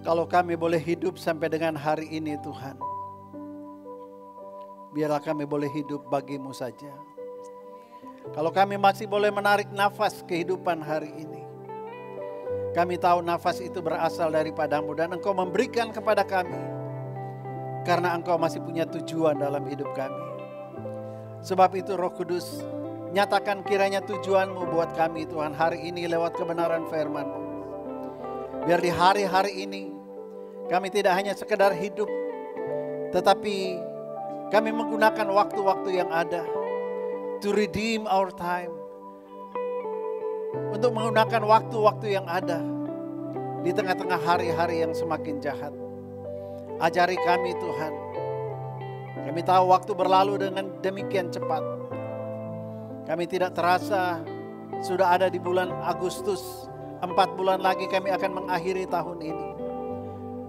Kalau kami boleh hidup sampai dengan hari ini Tuhan, biarlah kami boleh hidup bagi-Mu saja. Kalau kami masih boleh menarik nafas kehidupan hari ini, kami tahu nafas itu berasal daripada-Mu dan Engkau memberikan kepada kami. Karena Engkau masih punya tujuan dalam hidup kami. Sebab itu Roh Kudus, nyatakan kiranya tujuan-Mu buat kami Tuhan hari ini lewat kebenaran firman-Mu. Biar di hari-hari ini kami tidak hanya sekedar hidup, tetapi kami menggunakan waktu-waktu yang ada to redeem our time. Untuk menggunakan waktu-waktu yang ada di tengah-tengah hari-hari yang semakin jahat. Ajari kami Tuhan. Kami tahu waktu berlalu dengan demikian cepat. Kami tidak terasa sudah ada di bulan Agustus. 4 bulan lagi kami akan mengakhiri tahun ini.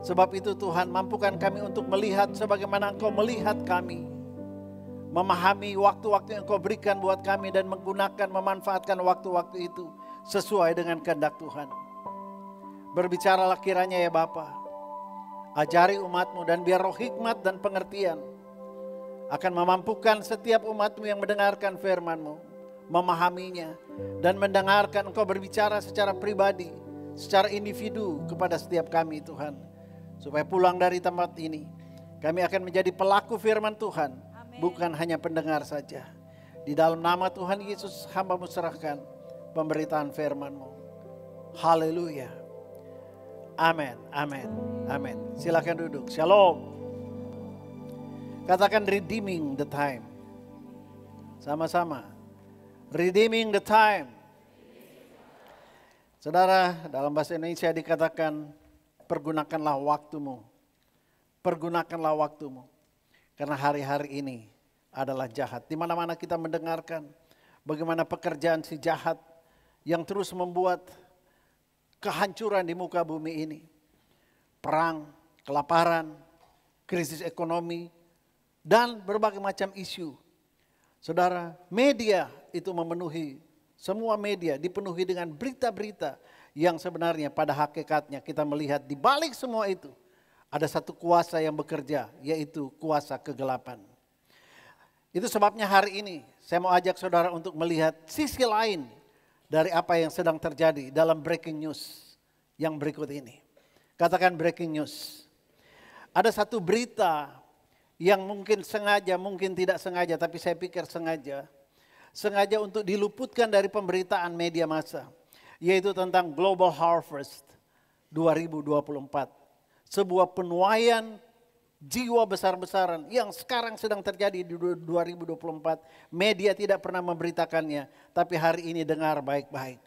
Sebab itu Tuhan, mampukan kami untuk melihat sebagaimana Engkau melihat kami. Memahami waktu-waktu yang Engkau berikan buat kami dan menggunakan, memanfaatkan waktu-waktu itu sesuai dengan kehendak Tuhan. Berbicaralah kiranya ya Bapa. Ajari umat-Mu dan biar roh hikmat dan pengertian akan memampukan setiap umat-Mu yang mendengarkan firman-Mu. Memahaminya dan mendengarkan Engkau berbicara secara pribadi, secara individu kepada setiap kami Tuhan. Supaya pulang dari tempat ini, kami akan menjadi pelaku firman Tuhan. Amen. Bukan hanya pendengar saja. Di dalam nama Tuhan Yesus hamba-Mu serahkan pemberitaan firman-Mu. Haleluya. Amin, amin, amin. Silakan duduk. Shalom. Katakan redeeming the time. Sama-sama. Redeeming the time. Saudara, dalam bahasa Indonesia dikatakan pergunakanlah waktumu. Pergunakanlah waktumu. Karena hari-hari ini adalah jahat. Di mana-mana kita mendengarkan bagaimana pekerjaan si jahat yang terus membuat kehancuran di muka bumi ini. Perang, kelaparan, krisis ekonomi, dan berbagai macam isu. Saudara, media itu memenuhi, semua media dipenuhi dengan berita-berita yang sebenarnya pada hakikatnya kita melihat di balik semua itu ada satu kuasa yang bekerja, yaitu kuasa kegelapan. Itu sebabnya hari ini saya mau ajak saudara untuk melihat sisi lain dari apa yang sedang terjadi dalam breaking news yang berikut ini. Katakan breaking news. Ada satu berita yang mungkin sengaja, mungkin tidak sengaja, tapi saya pikir sengaja untuk diluputkan dari pemberitaan media massa, yaitu tentang Global Harvest 2024. Sebuah penuaian jiwa besar-besaran yang sekarang sedang terjadi di 2024. Media tidak pernah memberitakannya, tapi hari ini dengar baik-baik.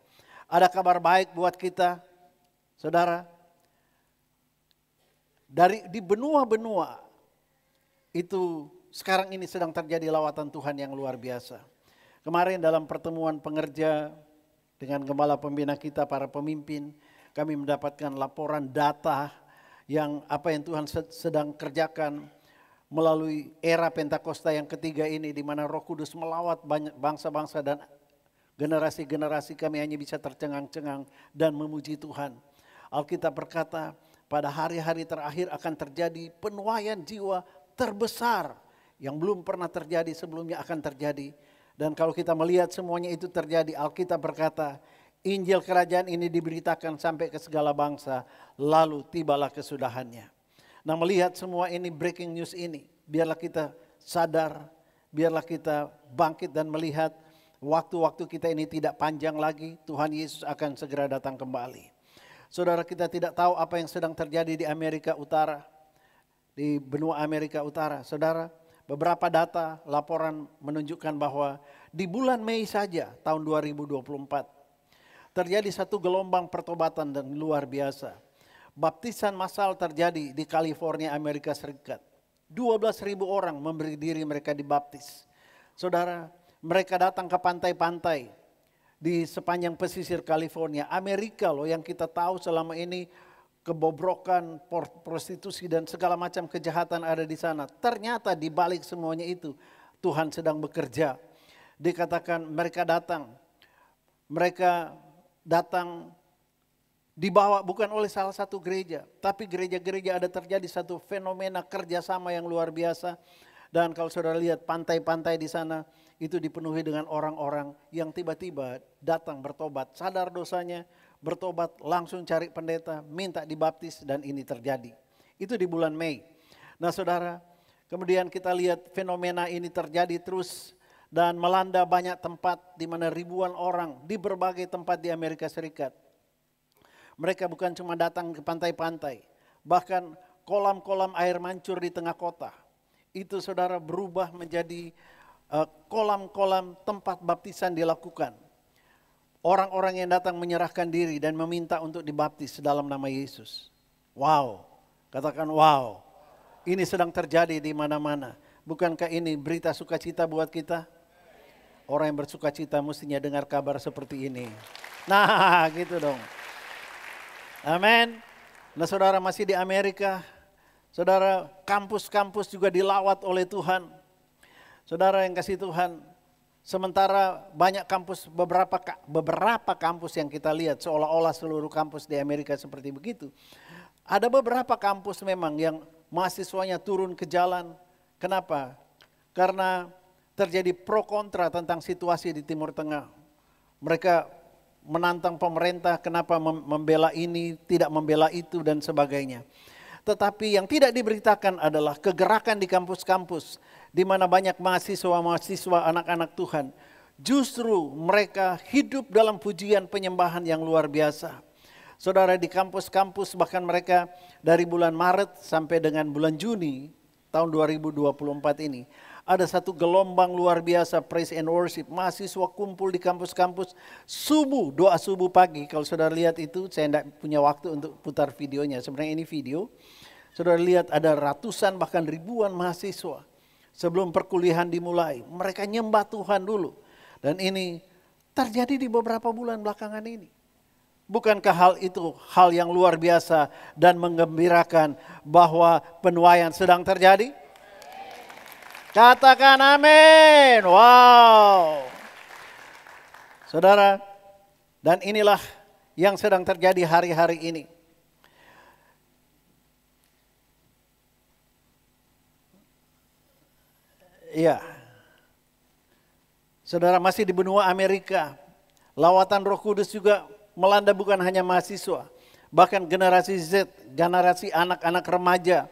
Ada kabar baik buat kita, saudara. Di benua-benua itu sekarang ini sedang terjadi lawatan Tuhan yang luar biasa. Kemarin dalam pertemuan pengerja dengan gembala pembina kita, para pemimpin, kami mendapatkan laporan data yang apa yang Tuhan sedang kerjakan melalui era Pentakosta yang ketiga ini, di mana Roh Kudus melawat banyak bangsa-bangsa dan generasi-generasi. Kami hanya bisa tercengang-cengang dan memuji Tuhan. Alkitab berkata pada hari-hari terakhir akan terjadi penuaian jiwa terbesar yang belum pernah terjadi sebelumnya akan terjadi. Dan kalau kita melihat semuanya itu terjadi, Alkitab berkata Injil kerajaan ini diberitakan sampai ke segala bangsa, lalu tibalah kesudahannya. Nah, melihat semua ini, breaking news ini, biarlah kita sadar, biarlah kita bangkit dan melihat waktu-waktu kita ini tidak panjang lagi. Tuhan Yesus akan segera datang kembali. Saudara, kita tidak tahu apa yang sedang terjadi di Amerika Utara, di benua Amerika Utara. Saudara, beberapa data laporan menunjukkan bahwa di bulan Mei saja tahun 2024 terjadi satu gelombang pertobatan dan luar biasa. Baptisan massal terjadi di California, Amerika Serikat. 12.000 orang memberi diri mereka dibaptis. Saudara, mereka datang ke pantai-pantai di sepanjang pesisir California. Amerika loh yang kita tahu selama ini kebobrokan, prostitusi dan segala macam kejahatan ada di sana. Ternyata di balik semuanya itu Tuhan sedang bekerja. Dikatakan mereka datang dibawa bukan oleh salah satu gereja, tapi gereja-gereja ada terjadi satu fenomena kerjasama yang luar biasa. Dan kalau saudara lihat pantai-pantai di sana, itu dipenuhi dengan orang-orang yang tiba-tiba datang bertobat, sadar dosanya, bertobat, langsung cari pendeta, minta dibaptis, dan ini terjadi. Itu di bulan Mei. Nah saudara, kemudian kita lihat fenomena ini terjadi terus dan melanda banyak tempat di mana ribuan orang di berbagai tempat di Amerika Serikat. Mereka bukan cuma datang ke pantai-pantai, bahkan kolam-kolam air mancur di tengah kota. Itu saudara berubah menjadi kolam-kolam tempat baptisan dilakukan. Orang-orang yang datang menyerahkan diri dan meminta untuk dibaptis dalam nama Yesus. Wow, katakan wow. Ini sedang terjadi di mana-mana. Bukankah ini berita sukacita buat kita? Orang yang bersukacita mestinya dengar kabar seperti ini. Nah gitu dong. Amin. Nah saudara masih di Amerika, saudara kampus-kampus juga dilawat oleh Tuhan. Saudara yang kasih Tuhan, sementara banyak kampus, beberapa kampus yang kita lihat seolah-olah seluruh kampus di Amerika seperti begitu. Ada beberapa kampus memang yang mahasiswanya turun ke jalan. Kenapa? Karena terjadi pro kontra tentang situasi di Timur Tengah. Mereka menantang pemerintah, kenapa membela ini, tidak membela itu dan sebagainya. Tetapi yang tidak diberitakan adalah kegerakan di kampus-kampus di mana banyak mahasiswa-mahasiswa anak-anak Tuhan. Justru mereka hidup dalam pujian penyembahan yang luar biasa. Saudara di kampus-kampus bahkan mereka dari bulan Maret sampai dengan bulan Juni tahun 2024 ini. Ada satu gelombang luar biasa praise and worship. Mahasiswa kumpul di kampus-kampus subuh, doa subuh pagi. Kalau saudara lihat itu, saya tidak punya waktu untuk putar videonya. Sebenarnya ini video. Saudara lihat ada ratusan bahkan ribuan mahasiswa. Sebelum perkuliahan dimulai, mereka nyembah Tuhan dulu. Dan ini terjadi di beberapa bulan belakangan ini. Bukankah hal itu hal yang luar biasa dan menggembirakan bahwa penuaian sedang terjadi? Katakan amin. Wow. Saudara, dan inilah yang sedang terjadi hari-hari ini. Iya. Saudara, masih di benua Amerika, lawatan Roh Kudus juga melanda bukan hanya mahasiswa, bahkan generasi Z, generasi anak-anak remaja.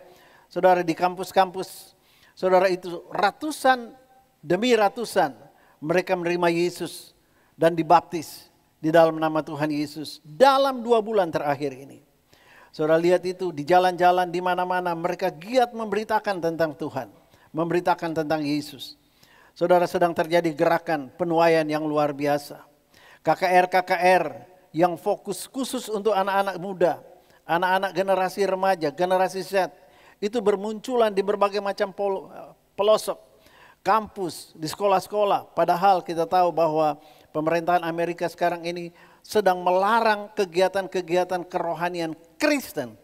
Saudara, di kampus-kampus, saudara, itu ratusan demi ratusan mereka menerima Yesus dan dibaptis di dalam nama Tuhan Yesus dalam 2 bulan terakhir ini. Saudara lihat itu di jalan-jalan di mana-mana mereka giat memberitakan tentang Tuhan, memberitakan tentang Yesus. Saudara, sedang terjadi gerakan penuaian yang luar biasa. KKR yang fokus khusus untuk anak-anak muda, anak-anak generasi remaja, generasi Z. Itu bermunculan di berbagai macam pelosok, kampus, di sekolah-sekolah. Padahal kita tahu bahwa pemerintahan Amerika sekarang ini sedang melarang kegiatan-kegiatan kerohanian Kristen,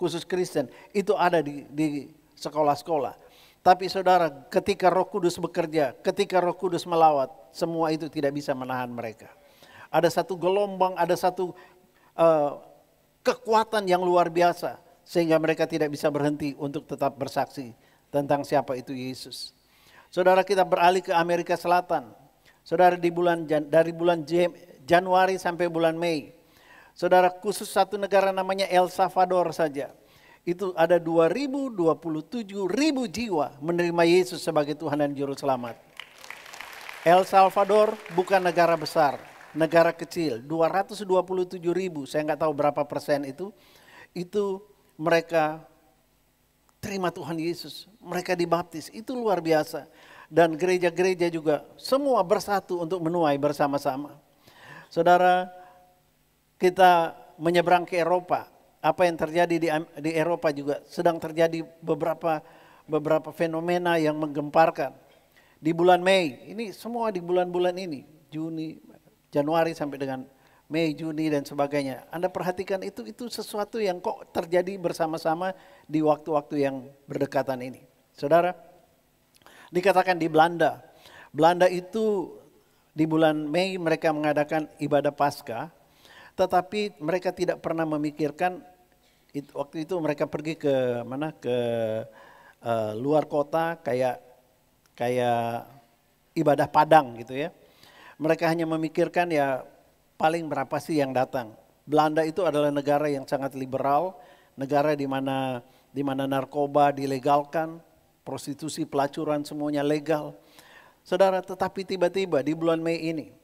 khusus Kristen, itu ada di sekolah-sekolah. Tapi saudara, ketika Roh Kudus bekerja, ketika Roh Kudus melawat, semua itu tidak bisa menahan mereka. Ada satu gelombang, ada satu kekuatan yang luar biasa. Sehingga mereka tidak bisa berhenti untuk tetap bersaksi tentang siapa itu Yesus. Saudara, kita beralih ke Amerika Selatan. Saudara, dari bulan Januari sampai bulan Mei. Saudara, khusus satu negara namanya El Salvador saja. Itu ada 2.027.000 jiwa menerima Yesus sebagai Tuhan dan Juru Selamat. El Salvador bukan negara besar, negara kecil. 227.000, saya nggak tahu berapa persen itu mereka terima Tuhan Yesus, mereka dibaptis, itu luar biasa. Dan gereja-gereja juga semua bersatu untuk menuai bersama-sama. Saudara, kita menyeberang ke Eropa, apa yang terjadi di Eropa juga sedang terjadi beberapa fenomena yang menggemparkan. Di bulan Mei, ini semua di bulan-bulan ini, Juni, Januari sampai dengan Mei, Juni dan sebagainya. Anda perhatikan itu sesuatu yang kok terjadi bersama-sama di waktu-waktu yang berdekatan ini. Saudara, dikatakan di Belanda. Belanda itu di bulan Mei mereka mengadakan ibadah Paskah. Tetapi mereka tidak pernah memikirkan, waktu itu mereka pergi ke mana, ke luar kota kayak ibadah padang gitu ya. Mereka hanya memikirkan ya paling berapa sih yang datang. Belanda itu adalah negara yang sangat liberal, negara di mana narkoba dilegalkan, prostitusi, pelacuran semuanya legal. Saudara, tetapi tiba-tiba di bulan Mei ini,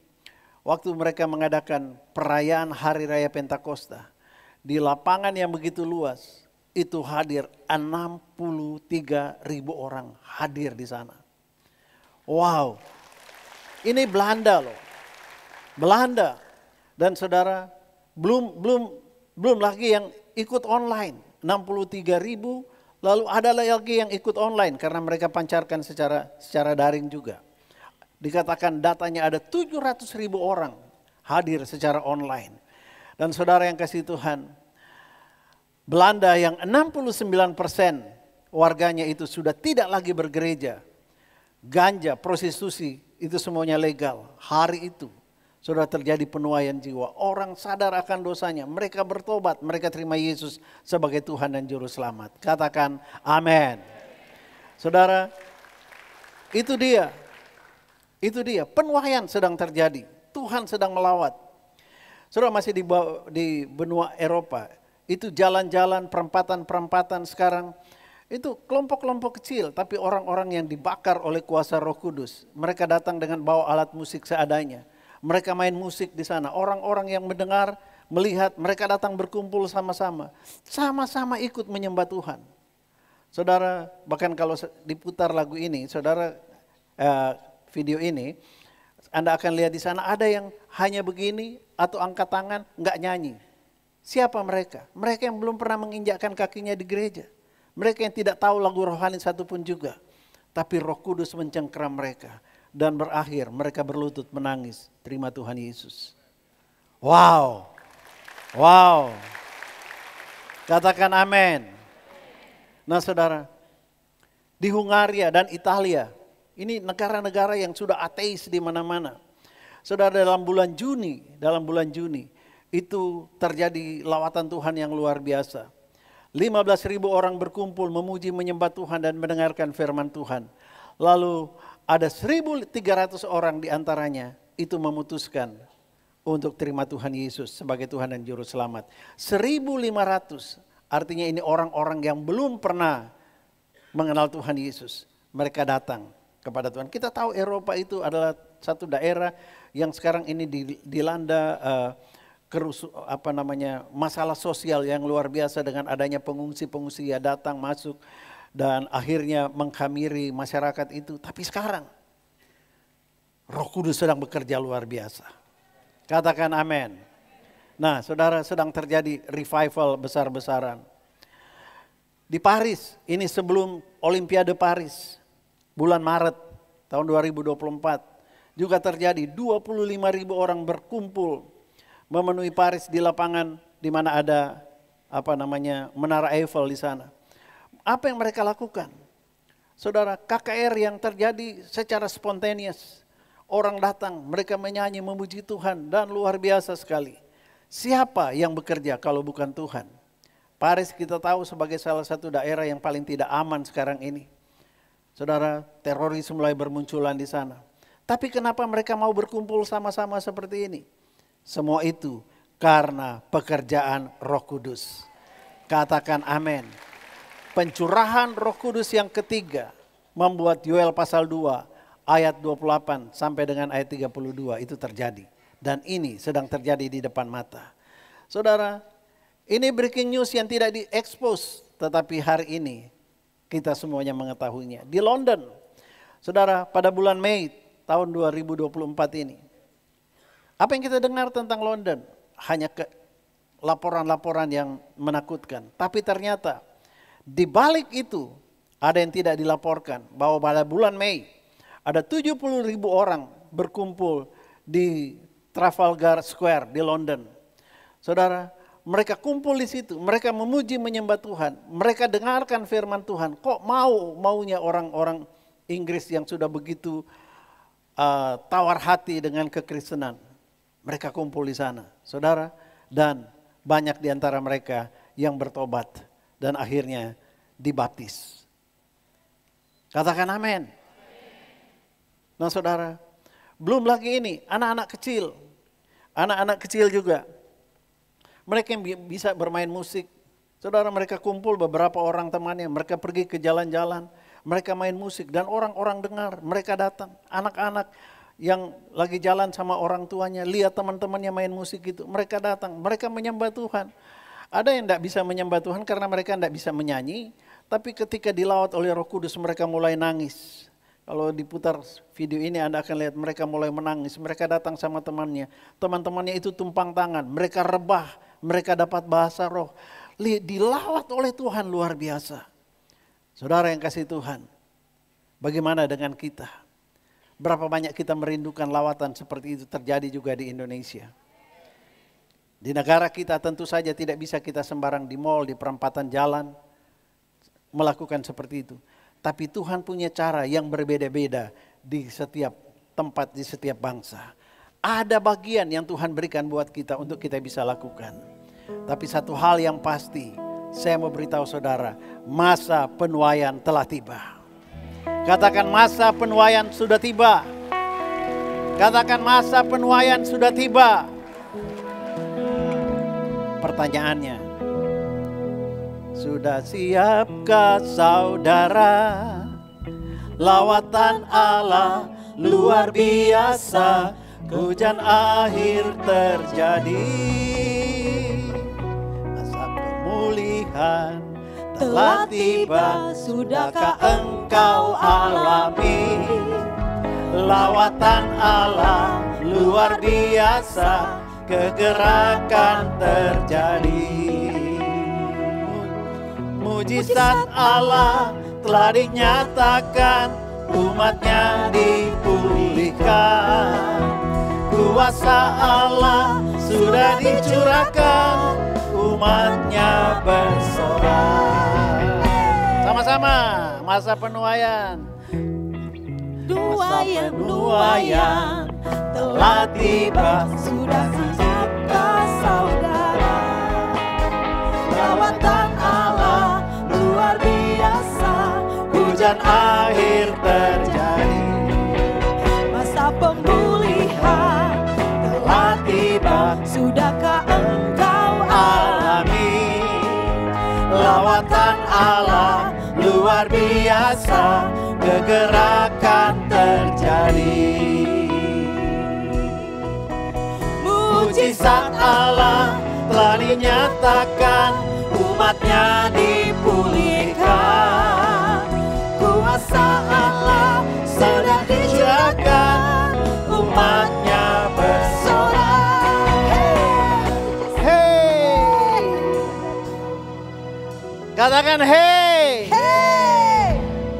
waktu mereka mengadakan perayaan Hari Raya Pentakosta, di lapangan yang begitu luas, itu hadir 63.000 orang hadir di sana. Wow, ini Belanda loh, Belanda. Dan saudara, belum lagi yang ikut online, 63.000, lalu ada lagi yang ikut online karena mereka pancarkan secara daring juga. Dikatakan datanya ada 700.000 orang hadir secara online. Dan saudara yang kasih Tuhan, Belanda yang 69% warganya itu sudah tidak lagi bergereja. Ganja, prostitusi, itu semuanya legal. Hari itu sudah terjadi penuaian jiwa. Orang sadar akan dosanya. Mereka bertobat, mereka terima Yesus sebagai Tuhan dan Juru Selamat. Katakan amin. Saudara, itu dia. Itu dia, penuaian sedang terjadi. Tuhan sedang melawat. Saudara, masih di benua Eropa. Itu jalan-jalan, perempatan-perempatan sekarang. Itu kelompok-kelompok kecil, tapi orang-orang yang dibakar oleh kuasa Roh Kudus. Mereka datang dengan bawa alat musik seadanya. Mereka main musik di sana. Orang-orang yang mendengar, melihat, mereka datang berkumpul sama-sama. Sama-sama ikut menyembah Tuhan. Saudara, bahkan kalau diputar lagu ini, saudara, video ini, Anda akan lihat di sana ada yang hanya begini atau angkat tangan, enggak nyanyi. Siapa mereka? Mereka yang belum pernah menginjakkan kakinya di gereja. Mereka yang tidak tahu lagu rohani satupun juga. Tapi Roh Kudus mencengkeram mereka. Dan berakhir mereka berlutut menangis. Terima Tuhan Yesus. Wow. Wow. Katakan amin. Nah saudara, di Hungaria dan Italia, ini negara-negara yang sudah ateis di mana-mana. Saudara, dalam bulan Juni, itu terjadi lawatan Tuhan yang luar biasa. 15.000 orang berkumpul memuji menyembah Tuhan dan mendengarkan firman Tuhan. Lalu ada 1.300 orang di antaranya itu memutuskan untuk terima Tuhan Yesus sebagai Tuhan dan Juru Selamat. 1.500 artinya ini orang-orang yang belum pernah mengenal Tuhan Yesus. Mereka datang kepada Tuhan. Kita tahu Eropa itu adalah satu daerah yang sekarang ini dilanda masalah sosial yang luar biasa dengan adanya pengungsi-pengungsi yang datang masuk dan akhirnya menghamiri masyarakat itu. Tapi sekarang Roh Kudus sedang bekerja luar biasa. Katakan amin. Nah, saudara, sedang terjadi revival besar-besaran. Di Paris, ini sebelum Olimpiade Paris, bulan Maret tahun 2024, juga terjadi 25.000 orang berkumpul memenuhi Paris di lapangan di mana ada Menara Eiffel di sana. Apa yang mereka lakukan? Saudara, KKR yang terjadi secara spontaneous. Orang datang, mereka menyanyi, memuji Tuhan dan luar biasa sekali. Siapa yang bekerja kalau bukan Tuhan? Paris kita tahu sebagai salah satu daerah yang paling tidak aman sekarang ini. Saudara, teroris mulai bermunculan di sana. Tapi kenapa mereka mau berkumpul sama-sama seperti ini? Semua itu karena pekerjaan Roh Kudus. Katakan amin. Pencurahan Roh Kudus yang ketiga membuat Yoel pasal 2 ayat 28 sampai dengan ayat 32 itu terjadi. Dan ini sedang terjadi di depan mata. Saudara, ini breaking news yang tidak diekspos, tetapi hari ini kita semuanya mengetahuinya. Di London, saudara, pada bulan Mei tahun 2024 ini, apa yang kita dengar tentang London? Hanya laporan-laporan yang menakutkan. Tapi ternyata di balik itu ada yang tidak dilaporkan. Bahwa pada bulan Mei ada 70.000 orang berkumpul di Trafalgar Square di London. Saudara, mereka kumpul di situ. Mereka memuji menyembah Tuhan. Mereka dengarkan firman Tuhan. Kok maunya orang-orang Inggris yang sudah begitu tawar hati dengan kekristenan. Mereka kumpul di sana. Saudara, Dan banyak di antara mereka yang bertobat dan akhirnya dibaptis. Katakan amin. Nah saudara, belum lagi ini anak-anak kecil. Anak-anak kecil juga. Mereka yang bisa bermain musik. Saudara, mereka kumpul beberapa orang temannya, mereka pergi ke jalan-jalan, mereka main musik dan orang-orang dengar, mereka datang. Anak-anak yang lagi jalan sama orang tuanya, lihat teman-temannya main musik itu, mereka datang, mereka menyembah Tuhan. Ada yang tidak bisa menyembah Tuhan karena mereka tidak bisa menyanyi, tapi ketika dilawat oleh Roh Kudus mereka mulai nangis. Kalau diputar video ini Anda akan lihat mereka mulai menangis, mereka datang sama temannya. Teman-temannya itu tumpang tangan, mereka rebah, mereka dapat bahasa roh. Dilawat oleh Tuhan luar biasa. Saudara yang kasih Tuhan, bagaimana dengan kita? Berapa banyak kita merindukan lawatan seperti itu terjadi juga di Indonesia. Di negara kita tentu saja tidak bisa kita sembarang di mal, di perempatan jalan melakukan seperti itu. Tapi Tuhan punya cara yang berbeda-beda di setiap tempat, di setiap bangsa. Ada bagian yang Tuhan berikan buat kita untuk kita bisa lakukan. Tapi satu hal yang pasti, saya mau beritahu saudara, masa penuaian telah tiba. Katakan masa penuaian sudah tiba. Katakan masa penuaian sudah tiba. Pertanyaannya, sudah siapkah saudara? Lawatan Allah luar biasa, hujan akhir terjadi. Masa pemulihan telah tiba, sudahkah engkau alami? Lawatan Allah luar biasa, kegerakan terjadi. Mujizat Allah telah dinyatakan, umatnya dipulihkan. Kuasa Allah sudah dicurahkan, umatnya bersorak. Sama-sama, masa penuaian. Masa penuaian telah tiba, sudah siapkah saudara? Lawatan Allah luar biasa, hujan akhir terjadi. Masa pemulihan telah tiba, sudahkah engkau alami? Lawatan Allah luar biasa, kegerakan terjadi. Mujizat Allah telah dinyatakan, umatnya dipulihkan. Kuasa Allah sudah dicurahkan, umatnya bersorak. Hey, katakan hey.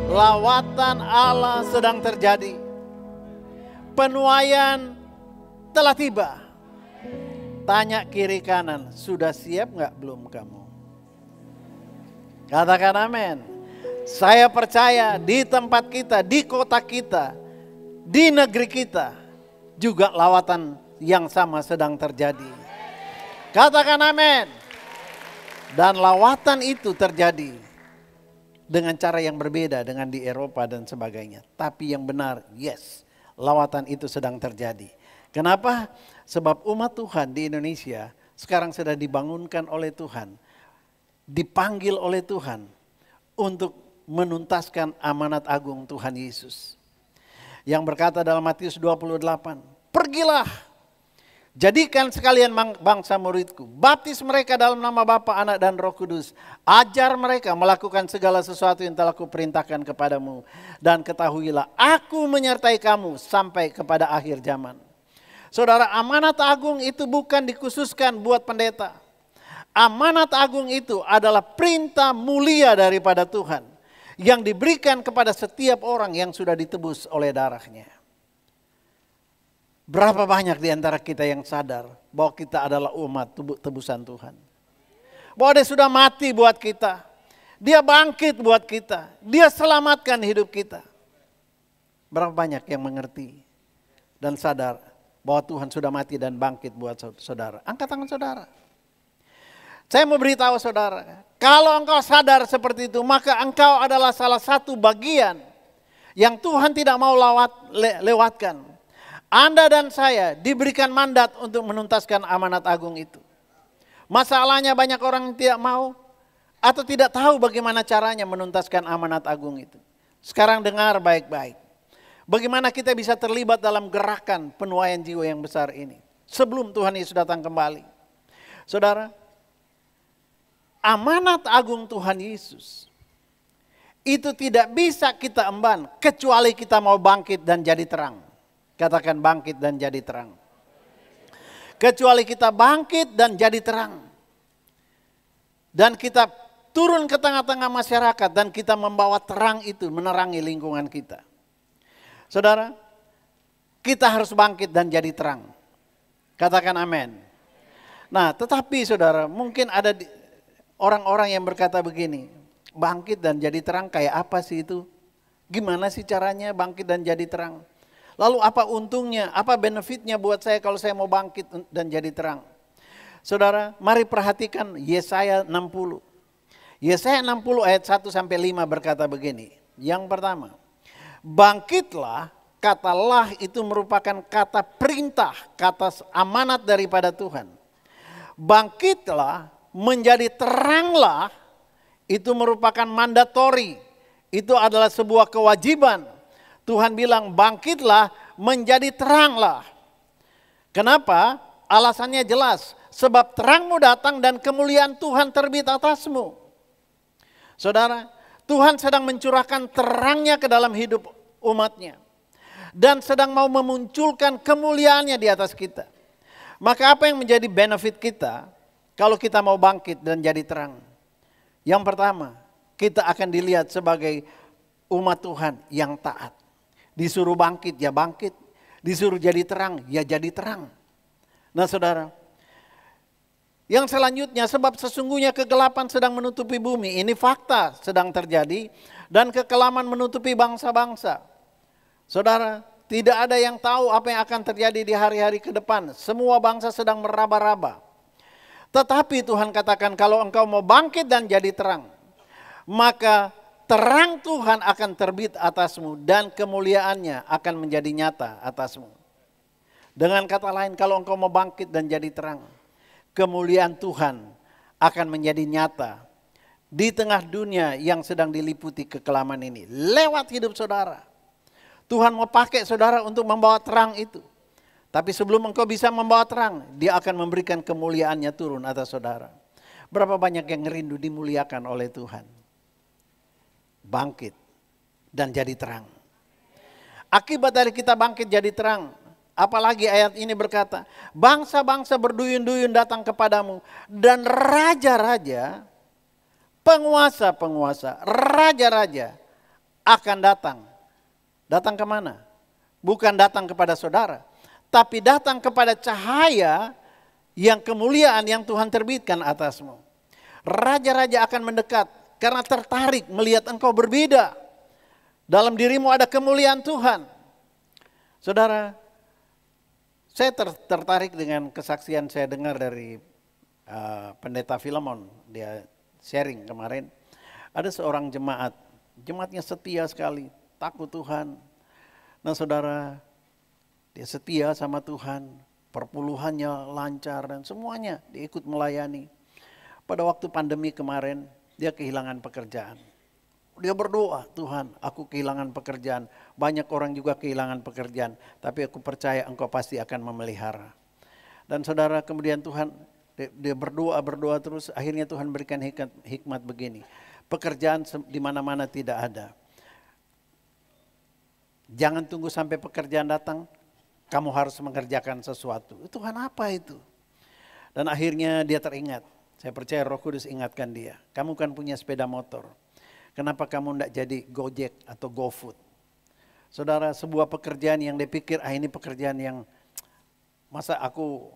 Lawatan Allah sedang terjadi. Penuaian telah tiba. Tanya kiri kanan, sudah siap nggak belum kamu? Katakan amin. Saya percaya di tempat kita, di kota kita, di negeri kita, juga lawatan yang sama sedang terjadi. Katakan amin. Dan lawatan itu terjadi dengan cara yang berbeda dengan di Eropa dan sebagainya. Tapi yang benar, yes, lawatan itu sedang terjadi. Kenapa? Sebab umat Tuhan di Indonesia sekarang sudah dibangunkan oleh Tuhan, dipanggil oleh Tuhan untuk menuntaskan amanat agung Tuhan Yesus. Yang berkata dalam Matius 28, pergilah, jadikan sekalian bangsa muridku, baptis mereka dalam nama Bapa, Anak dan Roh Kudus. Ajar mereka melakukan segala sesuatu yang telah kuperintahkan kepadamu. Dan ketahuilah, aku menyertai kamu sampai kepada akhir zaman. Saudara, amanat agung itu bukan dikhususkan buat pendeta. Amanat agung itu adalah perintah mulia daripada Tuhan, yang diberikan kepada setiap orang yang sudah ditebus oleh darahnya. Berapa banyak di antara kita yang sadar bahwa kita adalah umat tebusan Tuhan. Bahwa dia sudah mati buat kita. Dia bangkit buat kita. Dia selamatkan hidup kita. Berapa banyak yang mengerti dan sadar bahwa Tuhan sudah mati dan bangkit buat saudara? Angkat tangan saudara. Saya mau beritahu saudara, kalau engkau sadar seperti itu, maka engkau adalah salah satu bagian yang Tuhan tidak mau lewatkan. Anda dan saya diberikan mandat untuk menuntaskan amanat agung itu. Masalahnya banyak orang yang tidak mau atau tidak tahu bagaimana caranya menuntaskan amanat agung itu. Sekarang dengar baik-baik. Bagaimana kita bisa terlibat dalam gerakan penuaian jiwa yang besar ini sebelum Tuhan Yesus datang kembali. Saudara, amanat agung Tuhan Yesus itu tidak bisa kita emban kecuali kita mau bangkit dan jadi terang. Katakan bangkit dan jadi terang. Kecuali kita bangkit dan jadi terang. Dan kita turun ke tengah-tengah masyarakat dan kita membawa terang itu menerangi lingkungan kita. Saudara, kita harus bangkit dan jadi terang. Katakan amin. Nah, tetapi saudara, mungkin ada orang-orang yang berkata begini, bangkit dan jadi terang kayak apa sih itu? Gimana sih caranya bangkit dan jadi terang? Lalu apa untungnya, apa benefitnya buat saya kalau saya mau bangkit dan jadi terang? Saudara, mari perhatikan Yesaya 60. Yesaya 60 ayat 1 sampai 5 berkata begini. Yang pertama, bangkitlah, kata lah itu merupakan kata perintah, kata amanat daripada Tuhan. Bangkitlah, menjadi teranglah, itu merupakan mandatori. Itu adalah sebuah kewajiban. Tuhan bilang bangkitlah, menjadi teranglah. Kenapa? Alasannya jelas. Sebab terangmu datang dan kemuliaan Tuhan terbit atasmu. Saudara, Tuhan sedang mencurahkan terangnya ke dalam hidup umatnya. Dan sedang mau memunculkan kemuliaannya di atas kita. Maka apa yang menjadi benefit kita kalau kita mau bangkit dan jadi terang? Yang pertama, kita akan dilihat sebagai umat Tuhan yang taat. Disuruh bangkit, ya bangkit. Disuruh jadi terang, ya jadi terang. Nah saudara, yang selanjutnya, sebab sesungguhnya kegelapan sedang menutupi bumi. Ini fakta sedang terjadi. Dan kekelaman menutupi bangsa-bangsa. Saudara, tidak ada yang tahu apa yang akan terjadi di hari-hari ke depan. Semua bangsa sedang meraba-raba. Tetapi Tuhan katakan kalau engkau mau bangkit dan jadi terang, maka terang Tuhan akan terbit atasmu dan kemuliaannya akan menjadi nyata atasmu. Dengan kata lain, kalau engkau mau bangkit dan jadi terang, kemuliaan Tuhan akan menjadi nyata di tengah dunia yang sedang diliputi kekelaman ini. Lewat hidup saudara. Tuhan mau pakai saudara untuk membawa terang itu. Tapi sebelum engkau bisa membawa terang, Dia akan memberikan kemuliaannya turun atas saudara. Berapa banyak yang rindu dimuliakan oleh Tuhan? Bangkit dan jadi terang. Akibat dari kita bangkit jadi terang, apalagi ayat ini berkata, bangsa-bangsa berduyun-duyun datang kepadamu dan raja-raja, penguasa-penguasa, raja-raja akan datang. Datang kemana? Bukan datang kepada saudara, tapi datang kepada cahaya yang kemuliaan yang Tuhan terbitkan atasmu. Raja-raja akan mendekat karena tertarik melihat engkau berbeda. Dalam dirimu ada kemuliaan Tuhan. Saudara, saya tertarik dengan kesaksian saya dengar dari pendeta Filemon. Dia sharing kemarin. Ada seorang jemaat. Jemaatnya setia sekali. Takut Tuhan. Nah saudara, dia setia sama Tuhan. Perpuluhannya lancar dan semuanya dia ikut melayani. Pada waktu pandemi kemarin, dia kehilangan pekerjaan. Dia berdoa, Tuhan aku kehilangan pekerjaan. Banyak orang juga kehilangan pekerjaan. Tapi aku percaya engkau pasti akan memelihara. Dan saudara kemudian Tuhan, dia berdoa terus. Akhirnya Tuhan berikan hikmat begini. Pekerjaan di mana-mana tidak ada. Jangan tunggu sampai pekerjaan datang. Kamu harus mengerjakan sesuatu. Tuhan apa itu? Dan akhirnya dia teringat. Saya percaya Roh Kudus ingatkan dia. Kamu kan punya sepeda motor. Kenapa kamu tidak jadi Gojek atau GoFood? Saudara, sebuah pekerjaan yang dia pikir, ini pekerjaan yang masa aku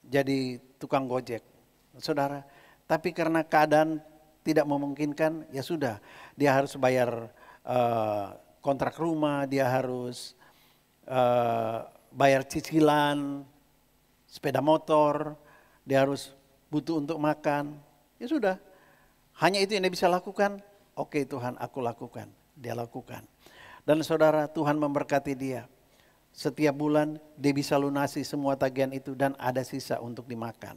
jadi tukang Gojek. Saudara, tapi karena keadaan tidak memungkinkan, ya sudah. Dia harus bayar kontrak rumah, dia harus bayar cicilan, sepeda motor, dia harus butuh untuk makan. Ya sudah, hanya itu yang dia bisa lakukan. Oke Tuhan, aku lakukan. Dia lakukan. Dan saudara, Tuhan memberkati dia. Setiap bulan dia bisa lunasi semua tagihan itu dan ada sisa untuk dimakan.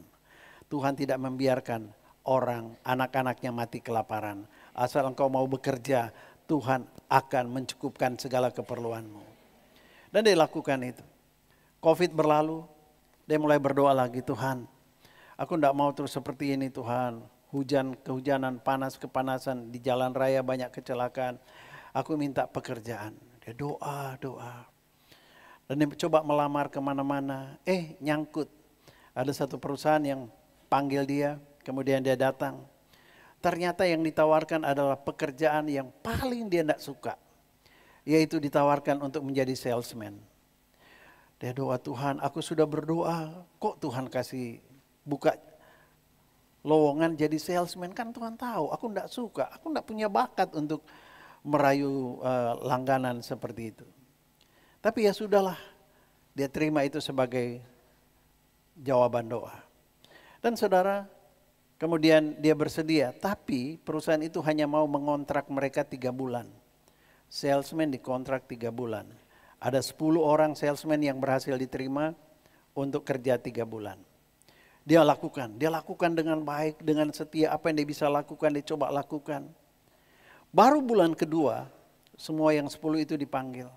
Tuhan tidak membiarkan orang, anak-anaknya mati kelaparan. Asal engkau mau bekerja, Tuhan akan mencukupkan segala keperluanmu. Dan dia lakukan itu. Covid berlalu, dia mulai berdoa lagi, Tuhan, aku tidak mau terus seperti ini Tuhan. Hujan, kehujanan, panas, kepanasan, di jalan raya banyak kecelakaan. Aku minta pekerjaan. Dia doa. Dan dia coba melamar kemana-mana. Nyangkut. Ada satu perusahaan yang panggil dia, kemudian dia datang. Ternyata yang ditawarkan adalah pekerjaan yang paling dia tidak suka. Yaitu ditawarkan untuk menjadi salesman. Dia doa, Tuhan aku sudah berdoa, kok Tuhan kasih buka lowongan jadi salesman, kan Tuhan tahu aku tidak suka, aku tidak punya bakat untuk merayu langganan seperti itu. Tapi ya sudahlah, dia terima itu sebagai jawaban doa. Dan saudara, kemudian dia bersedia, tapi perusahaan itu hanya mau mengontrak mereka 3 bulan. Salesman dikontrak 3 bulan. Ada 10 orang salesman yang berhasil diterima untuk kerja 3 bulan. Dia lakukan dengan baik, dengan setia, apa yang dia bisa lakukan, dia coba lakukan. Baru bulan kedua, semua yang 10 itu dipanggil.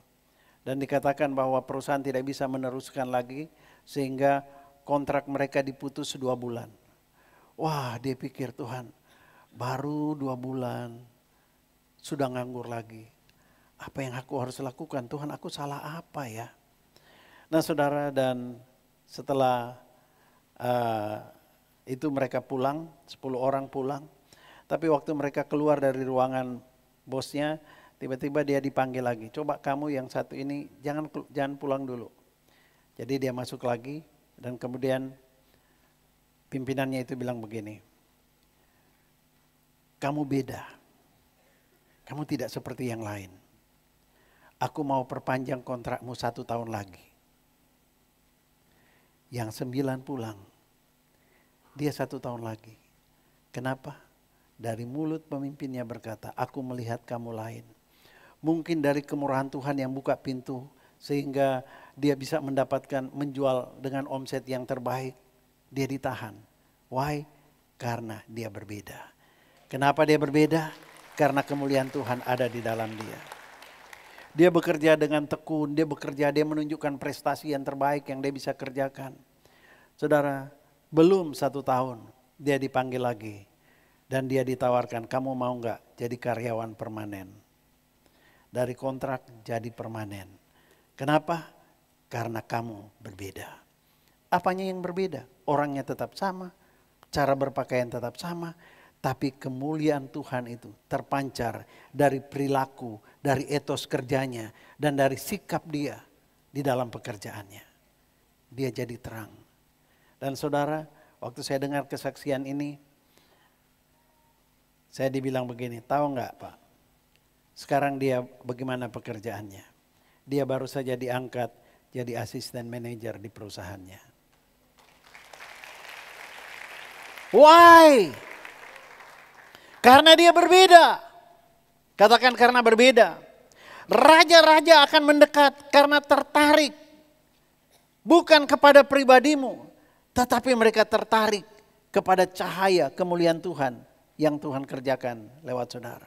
Dan dikatakan bahwa perusahaan tidak bisa meneruskan lagi, sehingga kontrak mereka diputus 2 bulan. Wah, dia pikir Tuhan, baru 2 bulan, sudah nganggur lagi. Apa yang aku harus lakukan? Tuhan, aku salah apa ya? Nah saudara, dan setelah itu mereka pulang, 10 orang pulang. Tapi waktu mereka keluar dari ruangan bosnya, tiba-tiba dia dipanggil lagi. Coba kamu yang satu ini jangan pulang dulu. Jadi dia masuk lagi dan kemudian pimpinannya itu bilang begini. Kamu beda. Kamu tidak seperti yang lain. Aku mau perpanjang kontrakmu 1 tahun lagi. Yang 9 pulang. Dia 1 tahun lagi. Kenapa? Dari mulut pemimpinnya berkata, aku melihat kamu lain. Mungkin dari kemurahan Tuhan yang buka pintu sehingga dia bisa mendapatkan menjual dengan omset yang terbaik. Dia ditahan. Why? Karena dia berbeda. Kenapa dia berbeda? Karena kemuliaan Tuhan ada di dalam dia. Dia bekerja dengan tekun, dia menunjukkan prestasi yang terbaik yang dia bisa kerjakan. Saudara, belum 1 tahun dia dipanggil lagi. Dan dia ditawarkan, kamu mau enggak jadi karyawan permanen? Dari kontrak jadi permanen. Kenapa? Karena kamu berbeda. Apanya yang berbeda? Orangnya tetap sama, cara berpakaian tetap sama, tapi kemuliaan Tuhan itu terpancar dari perilaku, dari etos kerjanya, dan dari sikap dia di dalam pekerjaannya. Dia jadi terang. Dan saudara, waktu saya dengar kesaksian ini, saya dibilang begini, tahu enggak Pak? Sekarang dia bagaimana pekerjaannya? Dia baru saja diangkat jadi asisten manajer di perusahaannya. Why? Karena dia berbeda. Katakan karena berbeda. Raja-raja akan mendekat karena tertarik. Bukan kepada pribadimu. Tetapi mereka tertarik kepada cahaya kemuliaan Tuhan. Yang Tuhan kerjakan lewat saudara.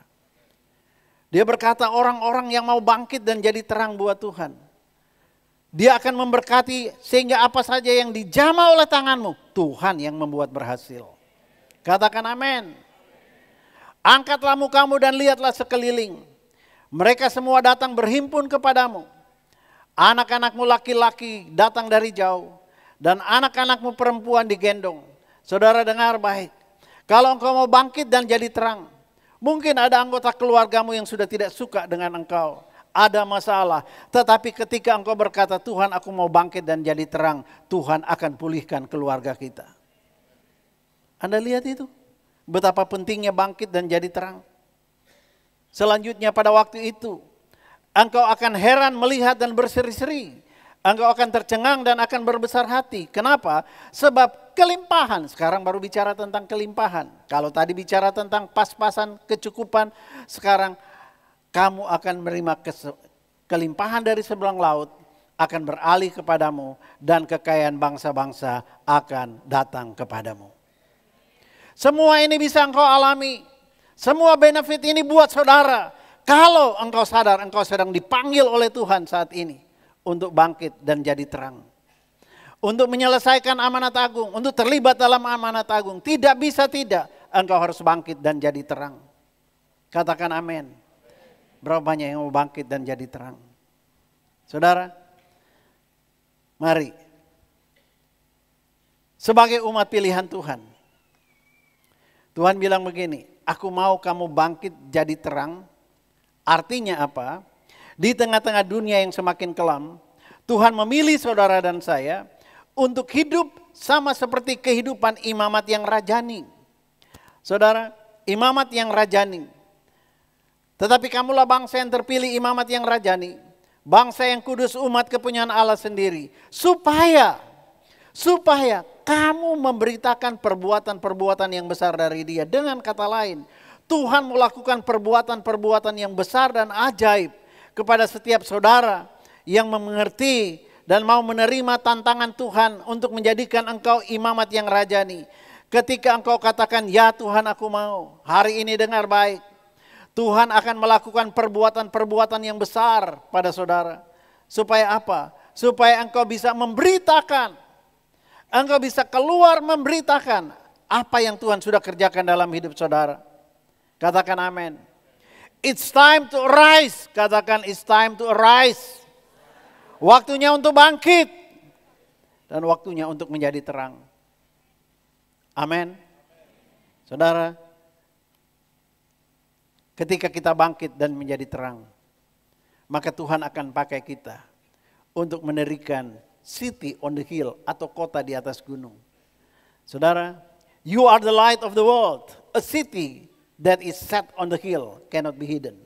Dia berkata orang-orang yang mau bangkit dan jadi terang buat Tuhan. Dia akan memberkati sehingga apa saja yang dijamah oleh tanganmu. Tuhan yang membuat berhasil. Katakan amin. Angkatlah mukamu dan lihatlah sekeliling. Mereka semua datang berhimpun kepadamu. Anak-anakmu laki-laki datang dari jauh. Dan anak-anakmu perempuan digendong. Saudara dengar baik. Kalau engkau mau bangkit dan jadi terang. Mungkin ada anggota keluargamu yang sudah tidak suka dengan engkau. Ada masalah. Tetapi ketika engkau berkata, Tuhan aku mau bangkit dan jadi terang. Tuhan akan pulihkan keluarga kita. Anda lihat itu? Betapa pentingnya bangkit dan jadi terang. Selanjutnya pada waktu itu. Engkau akan heran melihat dan berseri-seri. Engkau akan tercengang dan akan berbesar hati. Kenapa? Sebab kelimpahan. Sekarang baru bicara tentang kelimpahan. Kalau tadi bicara tentang pas-pasan kecukupan, sekarang kamu akan menerima kelimpahan dari seberang laut, akan beralih kepadamu, dan kekayaan bangsa-bangsa akan datang kepadamu. Semua ini bisa engkau alami. Semua benefit ini buat saudara. Kalau engkau sadar engkau sedang dipanggil oleh Tuhan saat ini untuk bangkit dan jadi terang. Untuk menyelesaikan amanat agung, untuk terlibat dalam amanat agung. Tidak bisa tidak, engkau harus bangkit dan jadi terang. Katakan amin. Berapa banyak yang mau bangkit dan jadi terang? Saudara, mari. Sebagai umat pilihan Tuhan, Tuhan bilang begini, aku mau kamu bangkit jadi terang. Artinya apa? Di tengah-tengah dunia yang semakin kelam, Tuhan memilih saudara dan saya untuk hidup sama seperti kehidupan imamat yang rajani. Saudara, imamat yang rajani. Tetapi kamulah bangsa yang terpilih imamat yang rajani. Bangsa yang kudus, umat kepunyaan Allah sendiri. Supaya kamu memberitakan perbuatan-perbuatan yang besar dari Dia. Dengan kata lain, Tuhan melakukan perbuatan-perbuatan yang besar dan ajaib kepada setiap saudara yang mengerti dan mau menerima tantangan Tuhan untuk menjadikan engkau imamat yang rajani. Ketika engkau katakan, ya Tuhan aku mau, hari ini dengar baik. Tuhan akan melakukan perbuatan-perbuatan yang besar pada saudara. Supaya apa? Supaya engkau bisa memberitakan. Engkau bisa keluar memberitakan apa yang Tuhan sudah kerjakan dalam hidup saudara. Katakan amin. It's time to arise. Katakan it's time to arise. Waktunya untuk bangkit. Dan waktunya untuk menjadi terang. Amin. Saudara, ketika kita bangkit dan menjadi terang, maka Tuhan akan pakai kita untuk mendirikan city on the hill atau kota di atas gunung. Saudara, you are the light of the world. A city that is set on the hill cannot be hidden.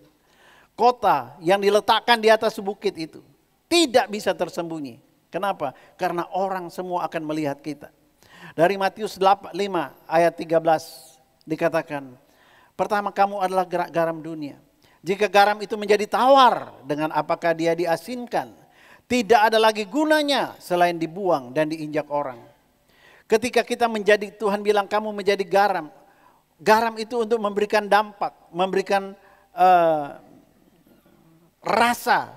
Kota yang diletakkan di atas bukit itu tidak bisa tersembunyi. Kenapa? Karena orang semua akan melihat kita. Dari Matius 5 ayat 13 dikatakan, pertama kamu adalah garam dunia. Jika garam itu menjadi tawar, dengan apakah dia diasinkan? Tidak ada lagi gunanya selain dibuang dan diinjak orang. Ketika kita menjadi, Tuhan bilang kamu menjadi garam. Garam itu untuk memberikan dampak, memberikan rasa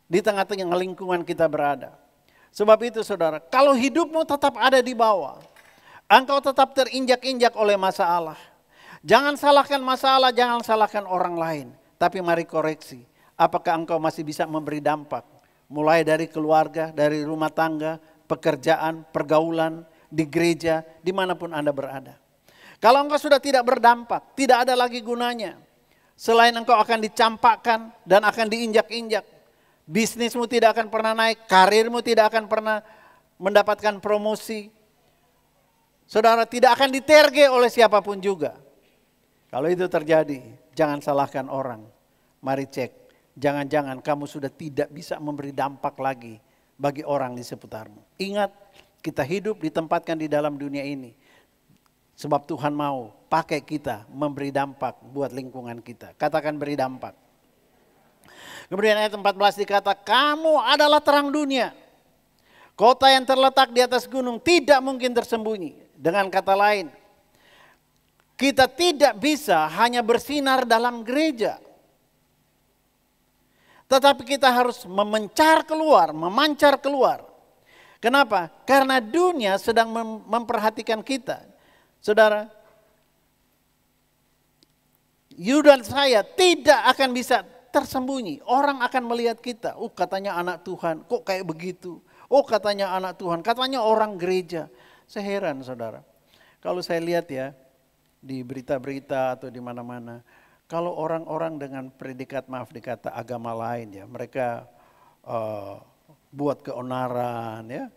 di tengah-tengah lingkungan kita berada. Sebab itu saudara, kalau hidupmu tetap ada di bawah, engkau tetap terinjak-injak oleh masalah. Jangan salahkan masalah, jangan salahkan orang lain. Tapi mari koreksi, apakah engkau masih bisa memberi dampak? Mulai dari keluarga, dari rumah tangga, pekerjaan, pergaulan, di gereja, dimanapun Anda berada. Kalau engkau sudah tidak berdampak, tidak ada lagi gunanya. Selain engkau akan dicampakkan dan akan diinjak-injak. Bisnismu tidak akan pernah naik, karirmu tidak akan pernah mendapatkan promosi. Saudara tidak akan diterge oleh siapapun juga. Kalau itu terjadi, jangan salahkan orang. Mari cek, jangan-jangan kamu sudah tidak bisa memberi dampak lagi bagi orang di seputarmu. Ingat, kita hidup ditempatkan di dalam dunia ini. Sebab Tuhan mau pakai kita memberi dampak buat lingkungan kita. Katakan beri dampak. Kemudian ayat 14 dikata, kamu adalah terang dunia. Kota yang terletak di atas gunung tidak mungkin tersembunyi. Dengan kata lain, kita tidak bisa hanya bersinar dalam gereja. Tetapi kita harus memancar keluar. Kenapa? Karena dunia sedang memperhatikan kita. Saudara, you dan saya tidak akan bisa tersembunyi. Orang akan melihat kita. Oh katanya anak Tuhan, kok kayak begitu. Oh katanya anak Tuhan, katanya orang gereja. Saya heran saudara. Kalau saya lihat ya, di berita-berita atau di mana-mana. Kalau orang-orang dengan predikat, maaf dikata agama lain ya. Mereka buat keonaran ya.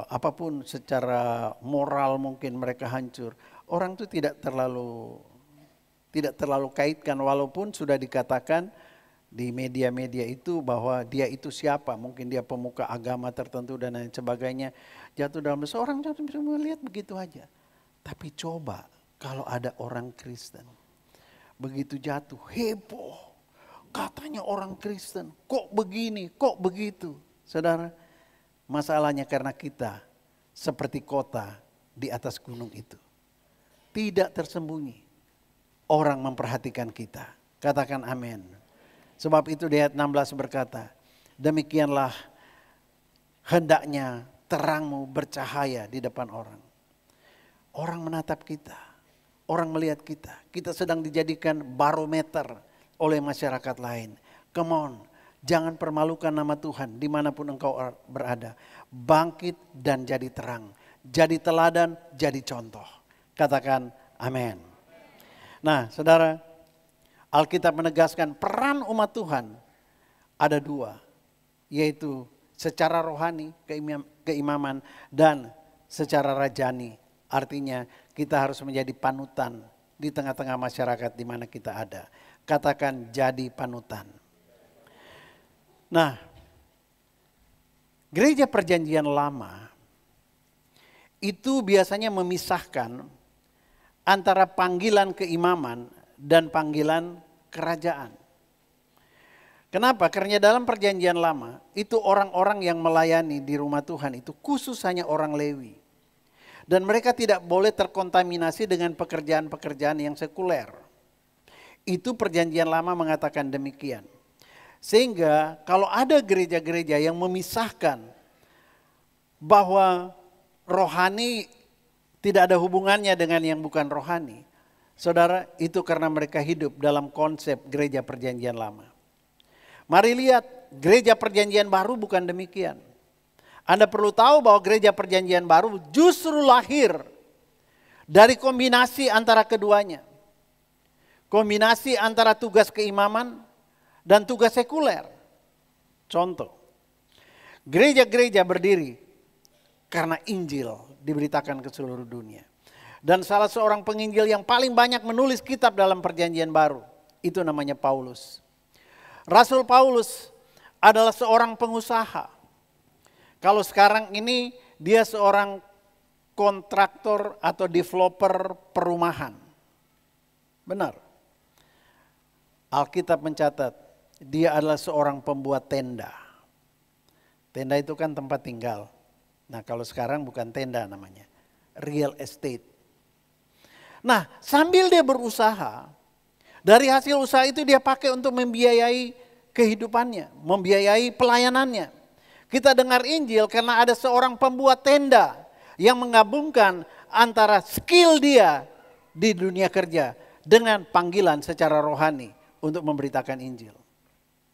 Apapun secara moral mungkin mereka hancur. Orang itu tidak terlalu kaitkan walaupun sudah dikatakan di media-media itu bahwa dia itu siapa, mungkin dia pemuka agama tertentu dan lain sebagainya, jatuh dalam dosa. Orang bisa melihat begitu aja. Tapi coba kalau ada orang Kristen, begitu jatuh, heboh. Katanya orang Kristen, kok begini, kok begitu. Saudara, masalahnya karena kita seperti kota di atas gunung itu. Tidak tersembunyi. Orang memperhatikan kita. Katakan amin. Sebab itu di ayat 16 berkata, demikianlah hendaknya terangmu bercahaya di depan orang. Orang menatap kita. Orang melihat kita. Kita sedang dijadikan barometer oleh masyarakat lain. Come on, jangan permalukan nama Tuhan dimanapun engkau berada. Bangkit dan jadi terang. Jadi teladan, jadi contoh. Katakan amin. Nah saudara, Alkitab menegaskan peran umat Tuhan ada dua. Yaitu secara rohani, keimaman, dan secara rajani. Artinya kita harus menjadi panutan di tengah-tengah masyarakat di mana kita ada. Katakan jadi panutan. Nah, gereja perjanjian lama itu biasanya memisahkan antara panggilan keimaman dan panggilan kerajaan. Kenapa? Karena dalam perjanjian lama itu orang-orang yang melayani di rumah Tuhan itu khusus hanya orang Lewi. Dan mereka tidak boleh terkontaminasi dengan pekerjaan-pekerjaan yang sekuler. Itu perjanjian lama mengatakan demikian. Sehingga kalau ada gereja-gereja yang memisahkan bahwa rohani tidak ada hubungannya dengan yang bukan rohani. Saudara, itu karena mereka hidup dalam konsep gereja perjanjian lama. Mari lihat, gereja perjanjian baru bukan demikian. Anda perlu tahu bahwa gereja perjanjian baru justru lahir dari kombinasi antara keduanya. Kombinasi antara tugas keimaman dan tugas sekuler. Contoh, gereja-gereja berdiri karena Injil diberitakan ke seluruh dunia. Dan salah seorang penginjil yang paling banyak menulis kitab dalam perjanjian baru, itu namanya Paulus. Rasul Paulus adalah seorang pengusaha. Kalau sekarang ini dia seorang kontraktor atau developer perumahan. Benar. Alkitab mencatat dia adalah seorang pembuat tenda. Tenda itu kan tempat tinggal. Nah kalau sekarang bukan tenda namanya, real estate. Nah sambil dia berusaha, dari hasil usaha itu dia pakai untuk membiayai kehidupannya, membiayai pelayanannya. Kita dengar Injil karena ada seorang pembuat tenda yang menggabungkan antara skill dia di dunia kerja dengan panggilan secara rohani untuk memberitakan Injil.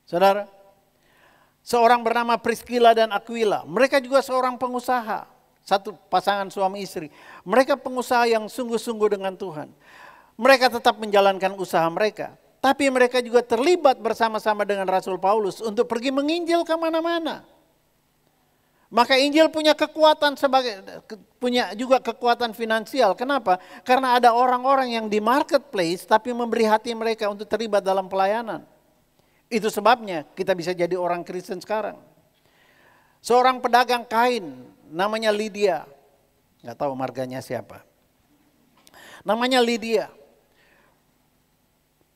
Saudara, seorang bernama Priscilla dan Aquila, mereka juga seorang pengusaha, satu pasangan suami istri. Mereka pengusaha yang sungguh-sungguh dengan Tuhan. Mereka tetap menjalankan usaha mereka, tapi mereka juga terlibat bersama-sama dengan Rasul Paulus untuk pergi menginjil kemana-mana. Maka Injil punya kekuatan punya juga kekuatan finansial. Kenapa? Karena ada orang-orang yang di marketplace tapi memberi hati mereka untuk terlibat dalam pelayanan. Itu sebabnya kita bisa jadi orang Kristen sekarang. Seorang pedagang kain namanya Lydia. Nggak tahu marganya siapa. Namanya Lydia.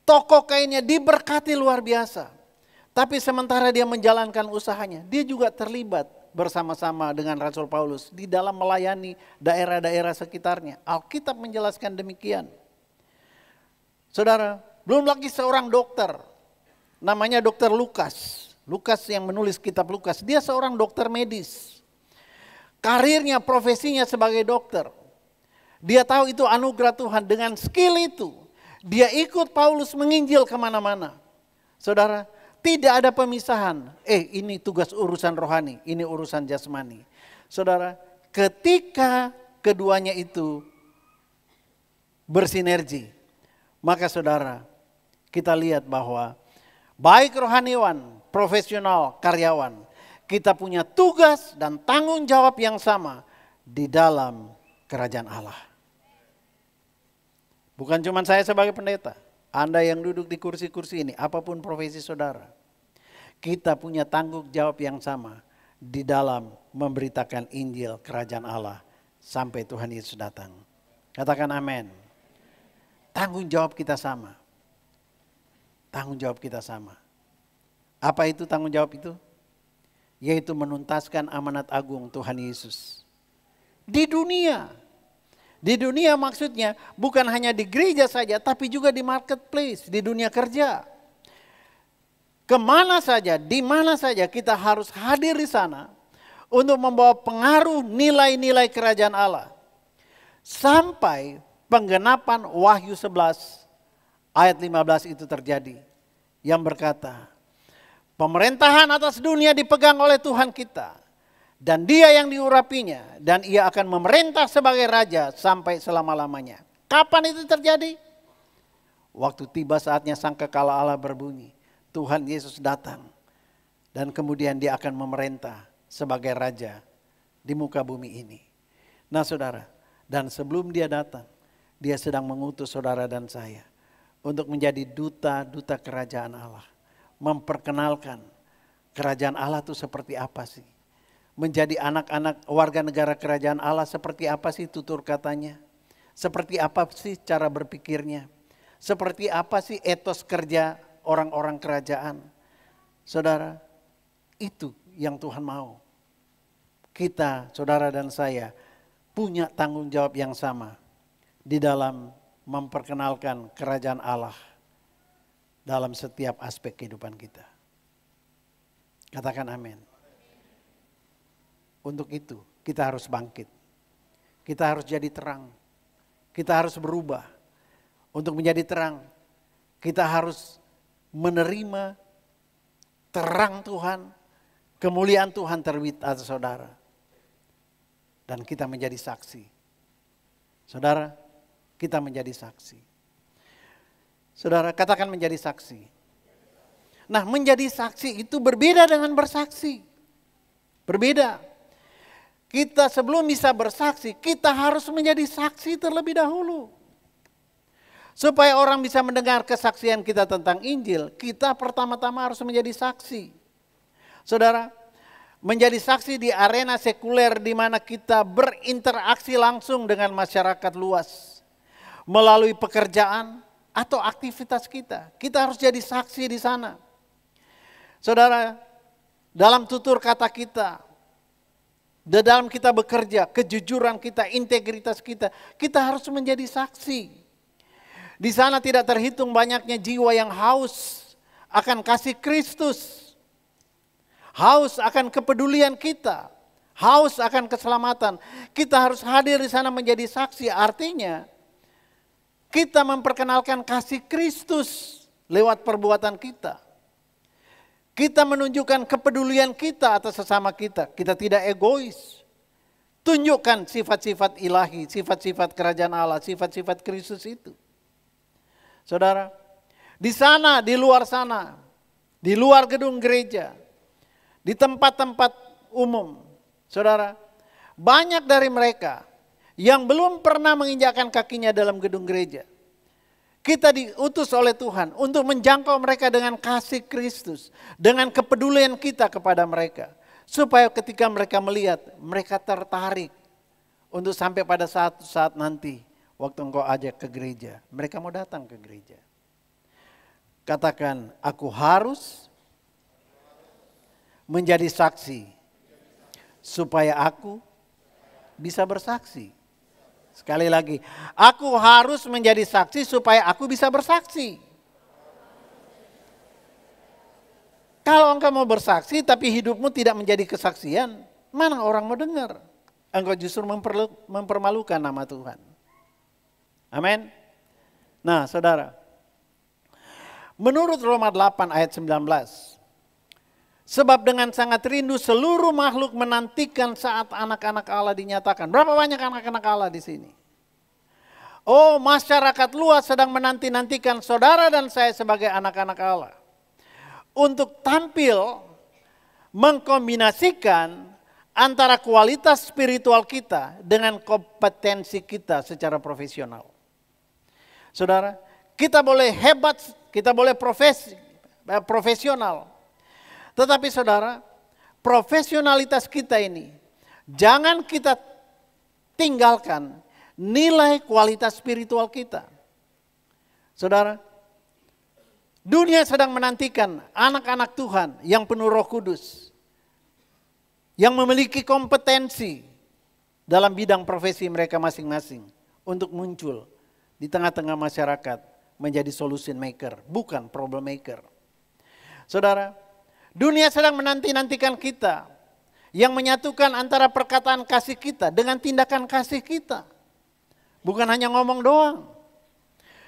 Toko kainnya diberkati luar biasa. Tapi sementara dia menjalankan usahanya, dia juga terlibat bersama-sama dengan Rasul Paulus di dalam melayani daerah-daerah sekitarnya. Alkitab menjelaskan demikian. Saudara, belum lagi seorang dokter, namanya dokter Lukas. Lukas yang menulis kitab Lukas, dia seorang dokter medis. Karirnya, profesinya sebagai dokter. Dia tahu itu anugerah Tuhan, dengan skill itu dia ikut Paulus menginjil kemana-mana. Saudara, tidak ada pemisahan. Ini tugas urusan rohani, ini urusan jasmani. Saudara, ketika keduanya itu bersinergi, maka saudara, kita lihat bahwa baik rohaniwan, profesional, karyawan, kita punya tugas dan tanggung jawab yang sama di dalam kerajaan Allah. Bukan cuma saya sebagai pendeta, Anda yang duduk di kursi-kursi ini, apapun profesi saudara, kita punya tanggung jawab yang sama di dalam memberitakan Injil Kerajaan Allah sampai Tuhan Yesus datang. Katakan amin. Tanggung jawab kita sama. Tanggung jawab kita sama. Apa itu tanggung jawab itu? Yaitu menuntaskan amanat agung Tuhan Yesus. Di dunia. Di dunia maksudnya bukan hanya di gereja saja, tapi juga di marketplace, di dunia kerja. Kemana saja, di mana saja kita harus hadir di sana untuk membawa pengaruh nilai-nilai kerajaan Allah. Sampai penggenapan Wahyu 11 ayat 15 itu terjadi. Yang berkata, pemerintahan atas dunia dipegang oleh Tuhan kita. Dan dia yang diurapinya, dan ia akan memerintah sebagai raja sampai selama-lamanya. Kapan itu terjadi? Waktu tiba saatnya sangkakala Allah berbunyi. Tuhan Yesus datang. Dan kemudian dia akan memerintah sebagai raja di muka bumi ini. Nah saudara, dan sebelum dia datang, dia sedang mengutus saudara dan saya untuk menjadi duta-duta kerajaan Allah. Memperkenalkan kerajaan Allah itu seperti apa sih? Menjadi anak-anak warga negara kerajaan Allah seperti apa sih tutur katanya? Seperti apa sih cara berpikirnya? Seperti apa sih etos kerja orang-orang kerajaan? Saudara, itu yang Tuhan mau. Kita, saudara dan saya, punya tanggung jawab yang sama di dalam memperkenalkan kerajaan Allah dalam setiap aspek kehidupan kita. Katakan amin. Untuk itu kita harus bangkit. Kita harus jadi terang. Kita harus berubah. Untuk menjadi terang, kita harus menerima terang Tuhan, kemuliaan Tuhan terbit atas saudara. Dan kita menjadi saksi. Saudara, kita menjadi saksi. Saudara, katakan menjadi saksi. Nah, menjadi saksi itu berbeda dengan bersaksi. Berbeda. Kita sebelum bisa bersaksi, kita harus menjadi saksi terlebih dahulu. Supaya orang bisa mendengar kesaksian kita tentang Injil, kita pertama-tama harus menjadi saksi. Saudara, menjadi saksi di arena sekuler di mana kita berinteraksi langsung dengan masyarakat luas. Melalui pekerjaan atau aktivitas kita. Kita harus jadi saksi di sana. Saudara, dalam tutur kata kita, di dalam kita bekerja, kejujuran kita, integritas kita, kita harus menjadi saksi. Di sana tidak terhitung banyaknya jiwa yang haus akan kasih Kristus. Haus akan kepedulian kita. Haus akan keselamatan. Kita harus hadir di sana menjadi saksi. Artinya kita memperkenalkan kasih Kristus lewat perbuatan kita. Kita menunjukkan kepedulian kita atas sesama kita. Kita tidak egois. Tunjukkan sifat-sifat ilahi, sifat-sifat kerajaan Allah, sifat-sifat Kristus itu. Saudara, di sana, di luar sana, di luar gedung gereja, di tempat-tempat umum, saudara, banyak dari mereka yang belum pernah menginjakkan kakinya dalam gedung gereja. Kita diutus oleh Tuhan untuk menjangkau mereka dengan kasih Kristus. Dengan kepedulian kita kepada mereka. Supaya ketika mereka melihat, mereka tertarik. Untuk sampai pada saat nanti, waktu engkau ajak ke gereja, mereka mau datang ke gereja. Katakan, aku harus menjadi saksi. Supaya aku bisa bersaksi. Sekali lagi, aku harus menjadi saksi supaya aku bisa bersaksi. Kalau engkau mau bersaksi tapi hidupmu tidak menjadi kesaksian, mana orang mau dengar? Engkau justru mempermalukan nama Tuhan. Amin. Nah saudara, menurut Roma 8 ayat 19, sebab dengan sangat rindu seluruh makhluk menantikan saat anak-anak Allah dinyatakan. Berapa banyak anak-anak Allah di sini? Oh, masyarakat luas sedang menanti-nantikan saudara dan saya sebagai anak-anak Allah. Untuk tampil mengkombinasikan antara kualitas spiritual kita dengan kompetensi kita secara profesional. Saudara, Kita boleh hebat, kita boleh profesional. Tetapi saudara, profesionalitas kita ini jangan kita tinggalkan nilai kualitas spiritual kita. Saudara, dunia sedang menantikan anak-anak Tuhan yang penuh Roh Kudus, yang memiliki kompetensi dalam bidang profesi mereka masing-masing untuk muncul di tengah-tengah masyarakat menjadi solution maker, bukan problem maker. Saudara, dunia sedang menanti-nantikan kita yang menyatukan antara perkataan kasih kita dengan tindakan kasih kita. Bukan hanya ngomong doang.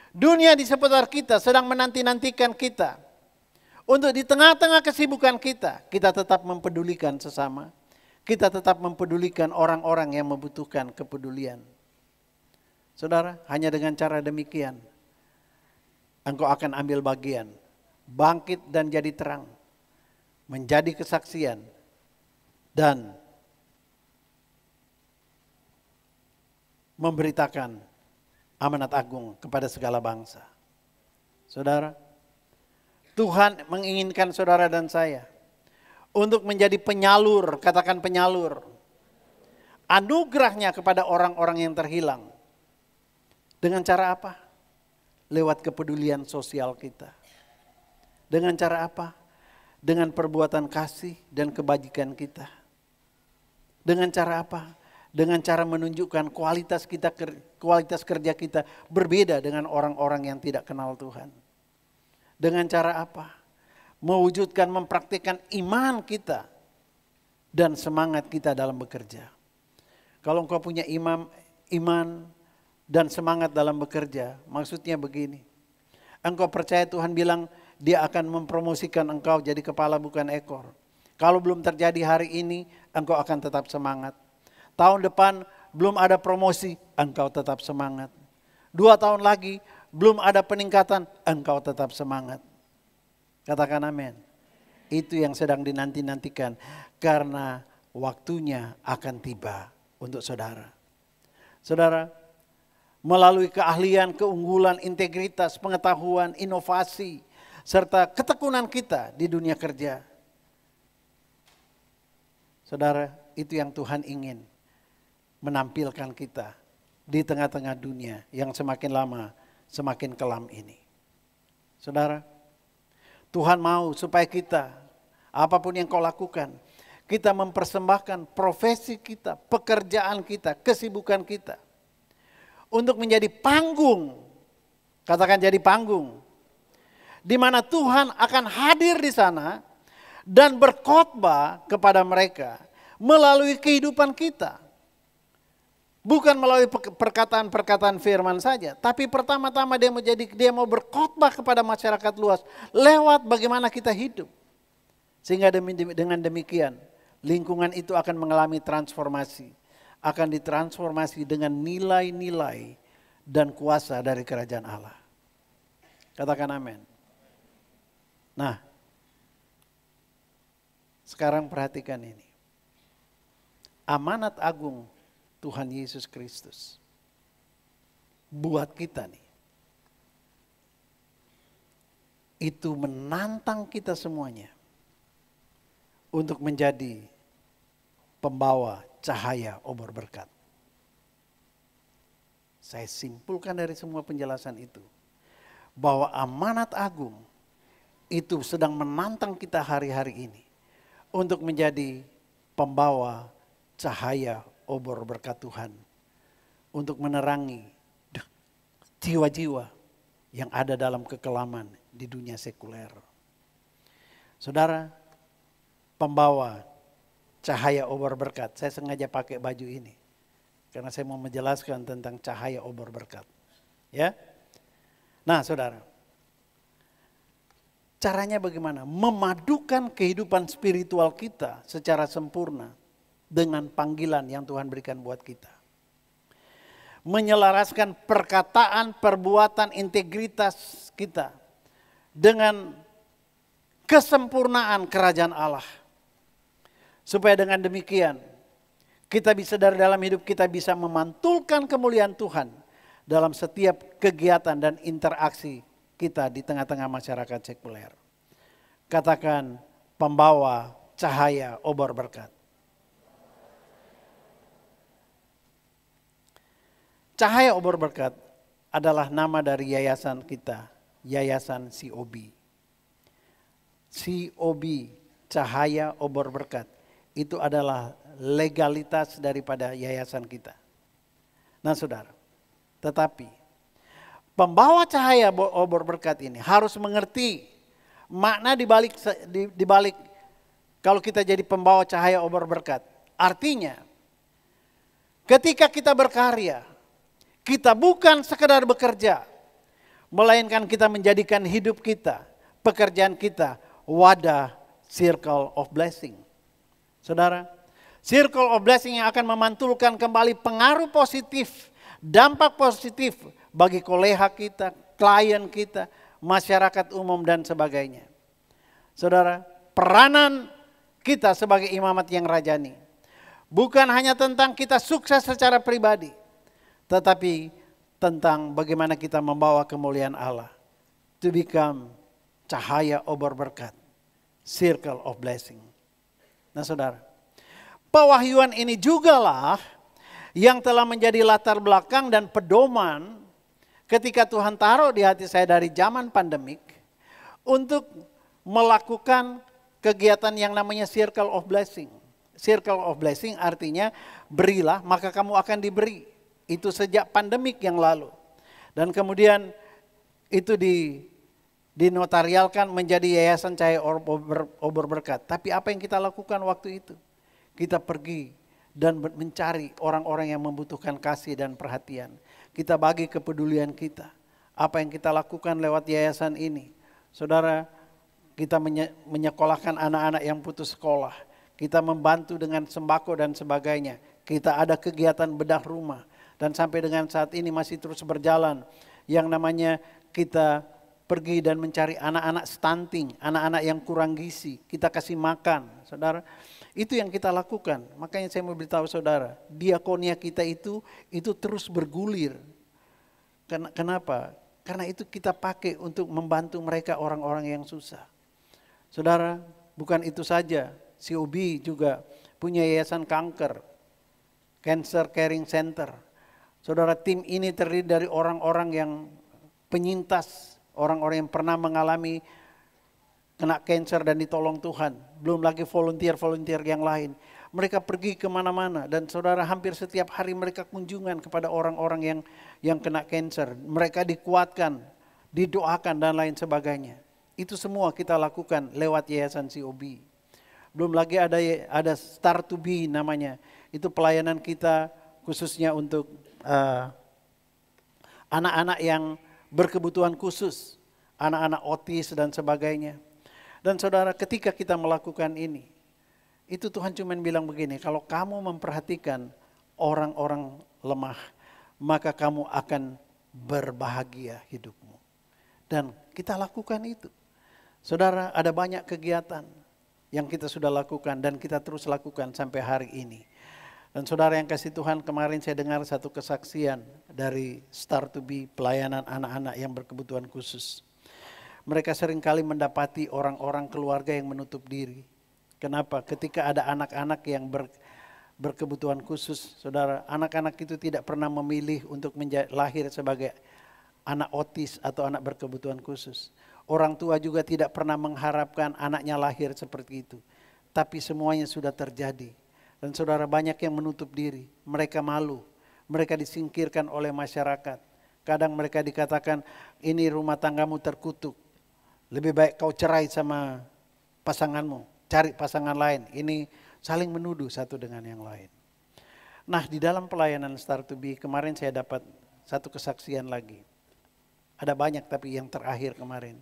Dunia di seputar kita sedang menanti-nantikan kita untuk di tengah-tengah kesibukan kita tetap mempedulikan sesama. Kita tetap mempedulikan orang-orang yang membutuhkan kepedulian. Saudara, hanya dengan cara demikian engkau akan ambil bagian, bangkit dan jadi terang, menjadi kesaksian, dan memberitakan amanat agung kepada segala bangsa. Saudara, Tuhan menginginkan saudara dan saya untuk menjadi penyalur, katakan penyalur, anugerahnya kepada orang-orang yang terhilang. Dengan cara apa? Lewat kepedulian sosial kita. Dengan cara apa? Dengan perbuatan kasih dan kebajikan kita. Dengan cara apa? Dengan cara menunjukkan kualitas kerja kita berbeda dengan orang-orang yang tidak kenal Tuhan. Dengan cara apa? Mewujudkan, mempraktikkan iman kita dan semangat kita dalam bekerja. Kalau engkau punya iman dan semangat dalam bekerja, maksudnya begini. Engkau percaya Tuhan bilang Dia akan mempromosikan engkau jadi kepala bukan ekor. Kalau belum terjadi hari ini, engkau akan tetap semangat. Tahun depan belum ada promosi, engkau tetap semangat. 2 tahun lagi belum ada peningkatan, engkau tetap semangat. Katakan amin. Itu yang sedang dinanti-nantikan karena waktunya akan tiba untuk saudara. Saudara, melalui keahlian, keunggulan, integritas, pengetahuan, inovasi, serta ketekunan kita di dunia kerja. Saudara, itu yang Tuhan ingin menampilkan kita di tengah-tengah dunia yang semakin lama semakin kelam ini. Saudara, Tuhan mau supaya kita, apapun yang kau lakukan, kita mempersembahkan profesi kita, pekerjaan kita, kesibukan kita untuk menjadi panggung. Katakan jadi panggung. Di mana Tuhan akan hadir di sana dan berkhotbah kepada mereka melalui kehidupan kita. Bukan melalui perkataan-perkataan firman saja, tapi pertama-tama dia mau berkhotbah kepada masyarakat luas lewat bagaimana kita hidup. Sehingga dengan demikian lingkungan itu akan mengalami transformasi, akan ditransformasi dengan nilai-nilai dan kuasa dari kerajaan Allah. Katakan amin. Nah, sekarang perhatikan ini. Amanat agung Tuhan Yesus Kristus buat kita nih. Itu menantang kita semuanya untuk menjadi pembawa cahaya obor berkat. Saya simpulkan dari semua penjelasan itu bahwa amanat agung itu sedang menantang kita hari-hari ini untuk menjadi pembawa cahaya obor berkat Tuhan, untuk menerangi jiwa-jiwa yang ada dalam kekelaman di dunia sekuler. Saudara, pembawa cahaya obor berkat. Saya sengaja pakai baju ini karena saya mau menjelaskan tentang cahaya obor berkat. Ya. Nah, saudara, caranya bagaimana? Memadukan kehidupan spiritual kita secara sempurna dengan panggilan yang Tuhan berikan buat kita. Menyelaraskan perkataan, perbuatan, integritas kita dengan kesempurnaan kerajaan Allah. Supaya dengan demikian kita bisa dari dalam hidup kita bisa memantulkan kemuliaan Tuhan dalam setiap kegiatan dan interaksi kita di tengah-tengah masyarakat sekuler. Katakan, pembawa cahaya obor berkat. Cahaya obor berkat adalah nama dari yayasan kita, Yayasan COB. COB, Cahaya Obor Berkat, itu adalah legalitas daripada yayasan kita. Nah saudara, tetapi pembawa cahaya obor berkat ini harus mengerti makna dibalik kalau kita jadi pembawa cahaya obor berkat. Artinya, ketika kita berkarya, kita bukan sekedar bekerja, melainkan kita menjadikan hidup kita, pekerjaan kita, wadah circle of blessing. Saudara, circle of blessing yang akan memantulkan kembali pengaruh positif, dampak positif bagi koleha kita, klien kita, masyarakat umum dan sebagainya. Saudara, peranan kita sebagai imamat yang rajani bukan hanya tentang kita sukses secara pribadi, tetapi tentang bagaimana kita membawa kemuliaan Allah. To become cahaya obor berkat, circle of blessing. Nah saudara, pewahyuan ini jugalah yang telah menjadi latar belakang dan pedoman ketika Tuhan taruh di hati saya dari zaman pandemik untuk melakukan kegiatan yang namanya circle of blessing. Circle of blessing artinya berilah maka kamu akan diberi. Itu sejak pandemik yang lalu. Dan kemudian itu dinotarialkan menjadi Yayasan Cahaya Obor Berkat. Tapi apa yang kita lakukan waktu itu? Kita pergi dan mencari orang-orang yang membutuhkan kasih dan perhatian. Kita bagi kepedulian kita. Apa yang kita lakukan lewat yayasan ini. Saudara, kita menyekolahkan anak-anak yang putus sekolah. Kita membantu dengan sembako dan sebagainya. Kita ada kegiatan bedah rumah. Dan sampai dengan saat ini masih terus berjalan. Yang namanya kita pergi dan mencari anak-anak stunting, anak-anak yang kurang gizi. Kita kasih makan, saudara. Itu yang kita lakukan. Makanya saya mau beritahu saudara, diakonia kita itu terus bergulir. Kenapa? Karena itu kita pakai untuk membantu mereka orang-orang yang susah. Saudara, bukan itu saja. COB juga punya yayasan kanker, Cancer Caring Center. Saudara, tim ini terdiri dari orang-orang yang penyintas, orang-orang yang pernah mengalami kena cancer dan ditolong Tuhan. Belum lagi volunteer-volunteer yang lain. Mereka pergi kemana-mana dan saudara hampir setiap hari mereka kunjungan kepada orang-orang yang kena cancer. Mereka dikuatkan, didoakan dan lain sebagainya. Itu semua kita lakukan lewat Yayasan COB. Belum lagi ada Start to Be namanya. Itu pelayanan kita khususnya untuk anak-anak yang berkebutuhan khusus, anak-anak otis dan sebagainya. Dan saudara, ketika kita melakukan ini, itu Tuhan cuma bilang begini, kalau kamu memperhatikan orang-orang lemah, maka kamu akan berbahagia hidupmu. Dan kita lakukan itu. Saudara, ada banyak kegiatan yang kita sudah lakukan dan kita terus lakukan sampai hari ini. Dan saudara yang kasih Tuhan, kemarin saya dengar satu kesaksian dari Start to Be, pelayanan anak-anak yang berkebutuhan khusus. Mereka seringkali mendapati orang-orang keluarga yang menutup diri. Kenapa? Ketika ada anak-anak yang berkebutuhan khusus, saudara, anak-anak itu tidak pernah memilih untuk lahir sebagai anak otis atau anak berkebutuhan khusus. Orang tua juga tidak pernah mengharapkan anaknya lahir seperti itu. Tapi semuanya sudah terjadi. Dan saudara, banyak yang menutup diri, mereka malu, mereka disingkirkan oleh masyarakat. Kadang mereka dikatakan, ini rumah tanggamu terkutuk, lebih baik kau cerai sama pasanganmu, cari pasangan lain. Ini saling menuduh satu dengan yang lain. Nah, di dalam pelayanan Start to Be, kemarin saya dapat satu kesaksian lagi. Ada banyak tapi yang terakhir kemarin.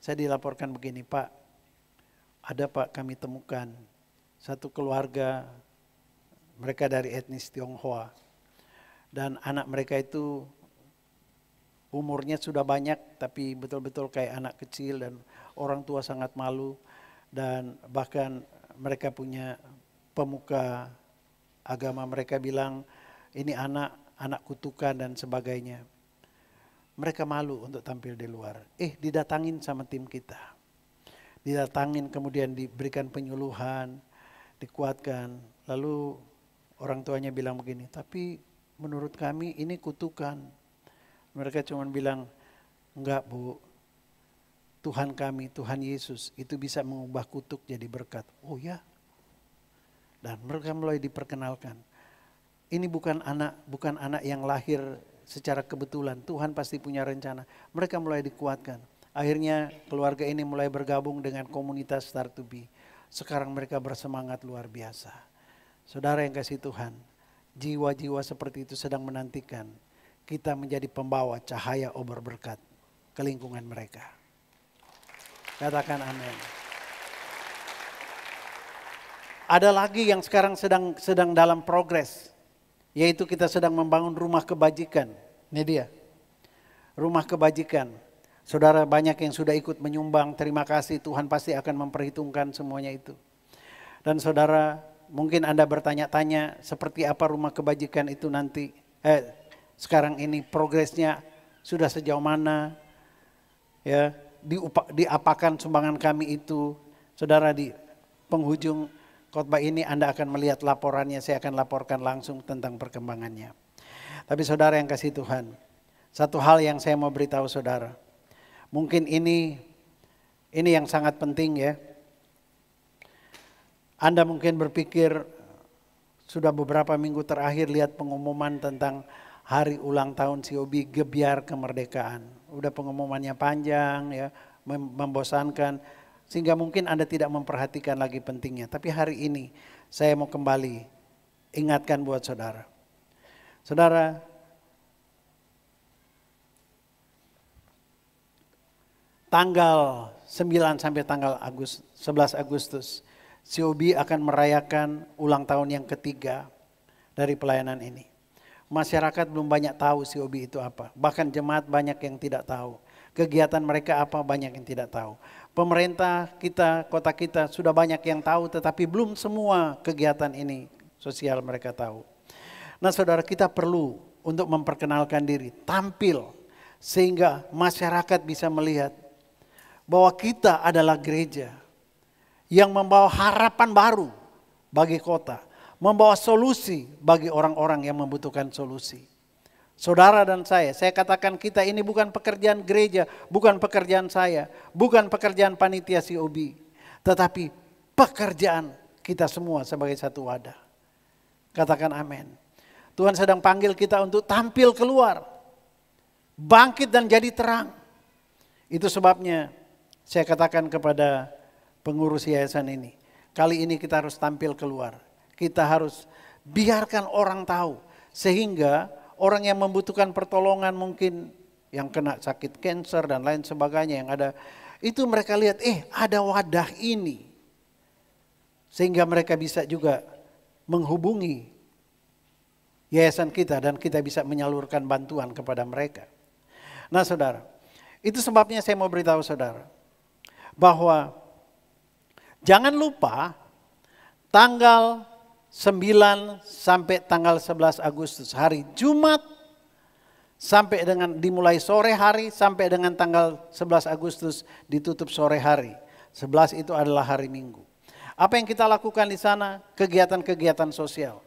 Saya dilaporkan begini, Pak, ada Pak kami temukan satu keluarga, mereka dari etnis Tionghoa. Dan anak mereka itu umurnya sudah banyak tapi betul-betul kayak anak kecil dan orang tua sangat malu. Dan bahkan mereka punya pemuka agama, mereka bilang ini anak anak kutukan dan sebagainya. Mereka malu untuk tampil di luar. Didatangin sama tim kita. Didatangin kemudian diberikan penyuluhan, dikuatkan. Lalu orang tuanya bilang begini, tapi menurut kami ini kutukan. Mereka cuma bilang, enggak Bu, Tuhan kami, Tuhan Yesus itu bisa mengubah kutuk jadi berkat. Oh ya? Dan mereka mulai diperkenalkan. Ini bukan anak yang lahir secara kebetulan. Tuhan pasti punya rencana. Mereka mulai dikuatkan. Akhirnya keluarga ini mulai bergabung dengan komunitas Start to Be. Sekarang mereka bersemangat luar biasa. Saudara yang kasih Tuhan, jiwa-jiwa seperti itu sedang menantikan kita menjadi pembawa cahaya obor berkat ke lingkungan mereka. Katakan amin. Ada lagi yang sekarang sedang dalam progres. Yaitu kita sedang membangun rumah kebajikan. Ini dia. Rumah kebajikan. Saudara banyak yang sudah ikut menyumbang. Terima kasih, Tuhan pasti akan memperhitungkan semuanya itu. Dan saudara mungkin Anda bertanya-tanya seperti apa rumah kebajikan itu nanti. Sekarang ini progresnya sudah sejauh mana. Ya, diapakan sumbangan kami itu. Saudara di penghujung khotbah ini Anda akan melihat laporannya, saya akan laporkan langsung tentang perkembangannya. Tapi saudara yang kasih Tuhan, satu hal yang saya mau beritahu saudara. Mungkin ini yang sangat penting ya. Anda mungkin berpikir sudah beberapa minggu terakhir lihat pengumuman tentang hari ulang tahun COB Gebiar Kemerdekaan. Udah pengumumannya panjang ya, membosankan. Sehingga mungkin Anda tidak memperhatikan lagi pentingnya. Tapi hari ini saya mau kembali ingatkan buat saudara. Saudara, tanggal 9 sampai tanggal 11 Agustus, COB akan merayakan ulang tahun yang ketiga dari pelayanan ini. Masyarakat belum banyak tahu COB itu apa. Bahkan jemaat banyak yang tidak tahu. Kegiatan mereka apa banyak yang tidak tahu. Pemerintah kita, kota kita sudah banyak yang tahu tetapi belum semua kegiatan ini sosial mereka tahu. Nah saudara, kita perlu untuk memperkenalkan diri, tampil sehingga masyarakat bisa melihat bahwa kita adalah gereja yang membawa harapan baru bagi kota, membawa solusi bagi orang-orang yang membutuhkan solusi. Saudara dan saya katakan kita ini bukan pekerjaan gereja, bukan pekerjaan saya, bukan pekerjaan panitia COB, tetapi pekerjaan kita semua sebagai satu wadah. Katakan amin. Tuhan sedang panggil kita untuk tampil keluar, bangkit dan jadi terang. Itu sebabnya saya katakan kepada pengurus yayasan ini, kali ini kita harus tampil keluar. Kita harus biarkan orang tahu sehingga orang yang membutuhkan pertolongan mungkin yang kena sakit kanker dan lain sebagainya yang ada. Itu mereka lihat ada wadah ini. Sehingga mereka bisa juga menghubungi yayasan kita dan kita bisa menyalurkan bantuan kepada mereka. Nah saudara, itu sebabnya saya mau beritahu saudara. Bahwa jangan lupa tanggal 9 sampai tanggal 11 Agustus, hari Jumat sampai dengan dimulai sore hari sampai dengan tanggal 11 Agustus ditutup sore hari. 11 itu adalah hari Minggu. Apa yang kita lakukan di sana? Kegiatan-kegiatan sosial.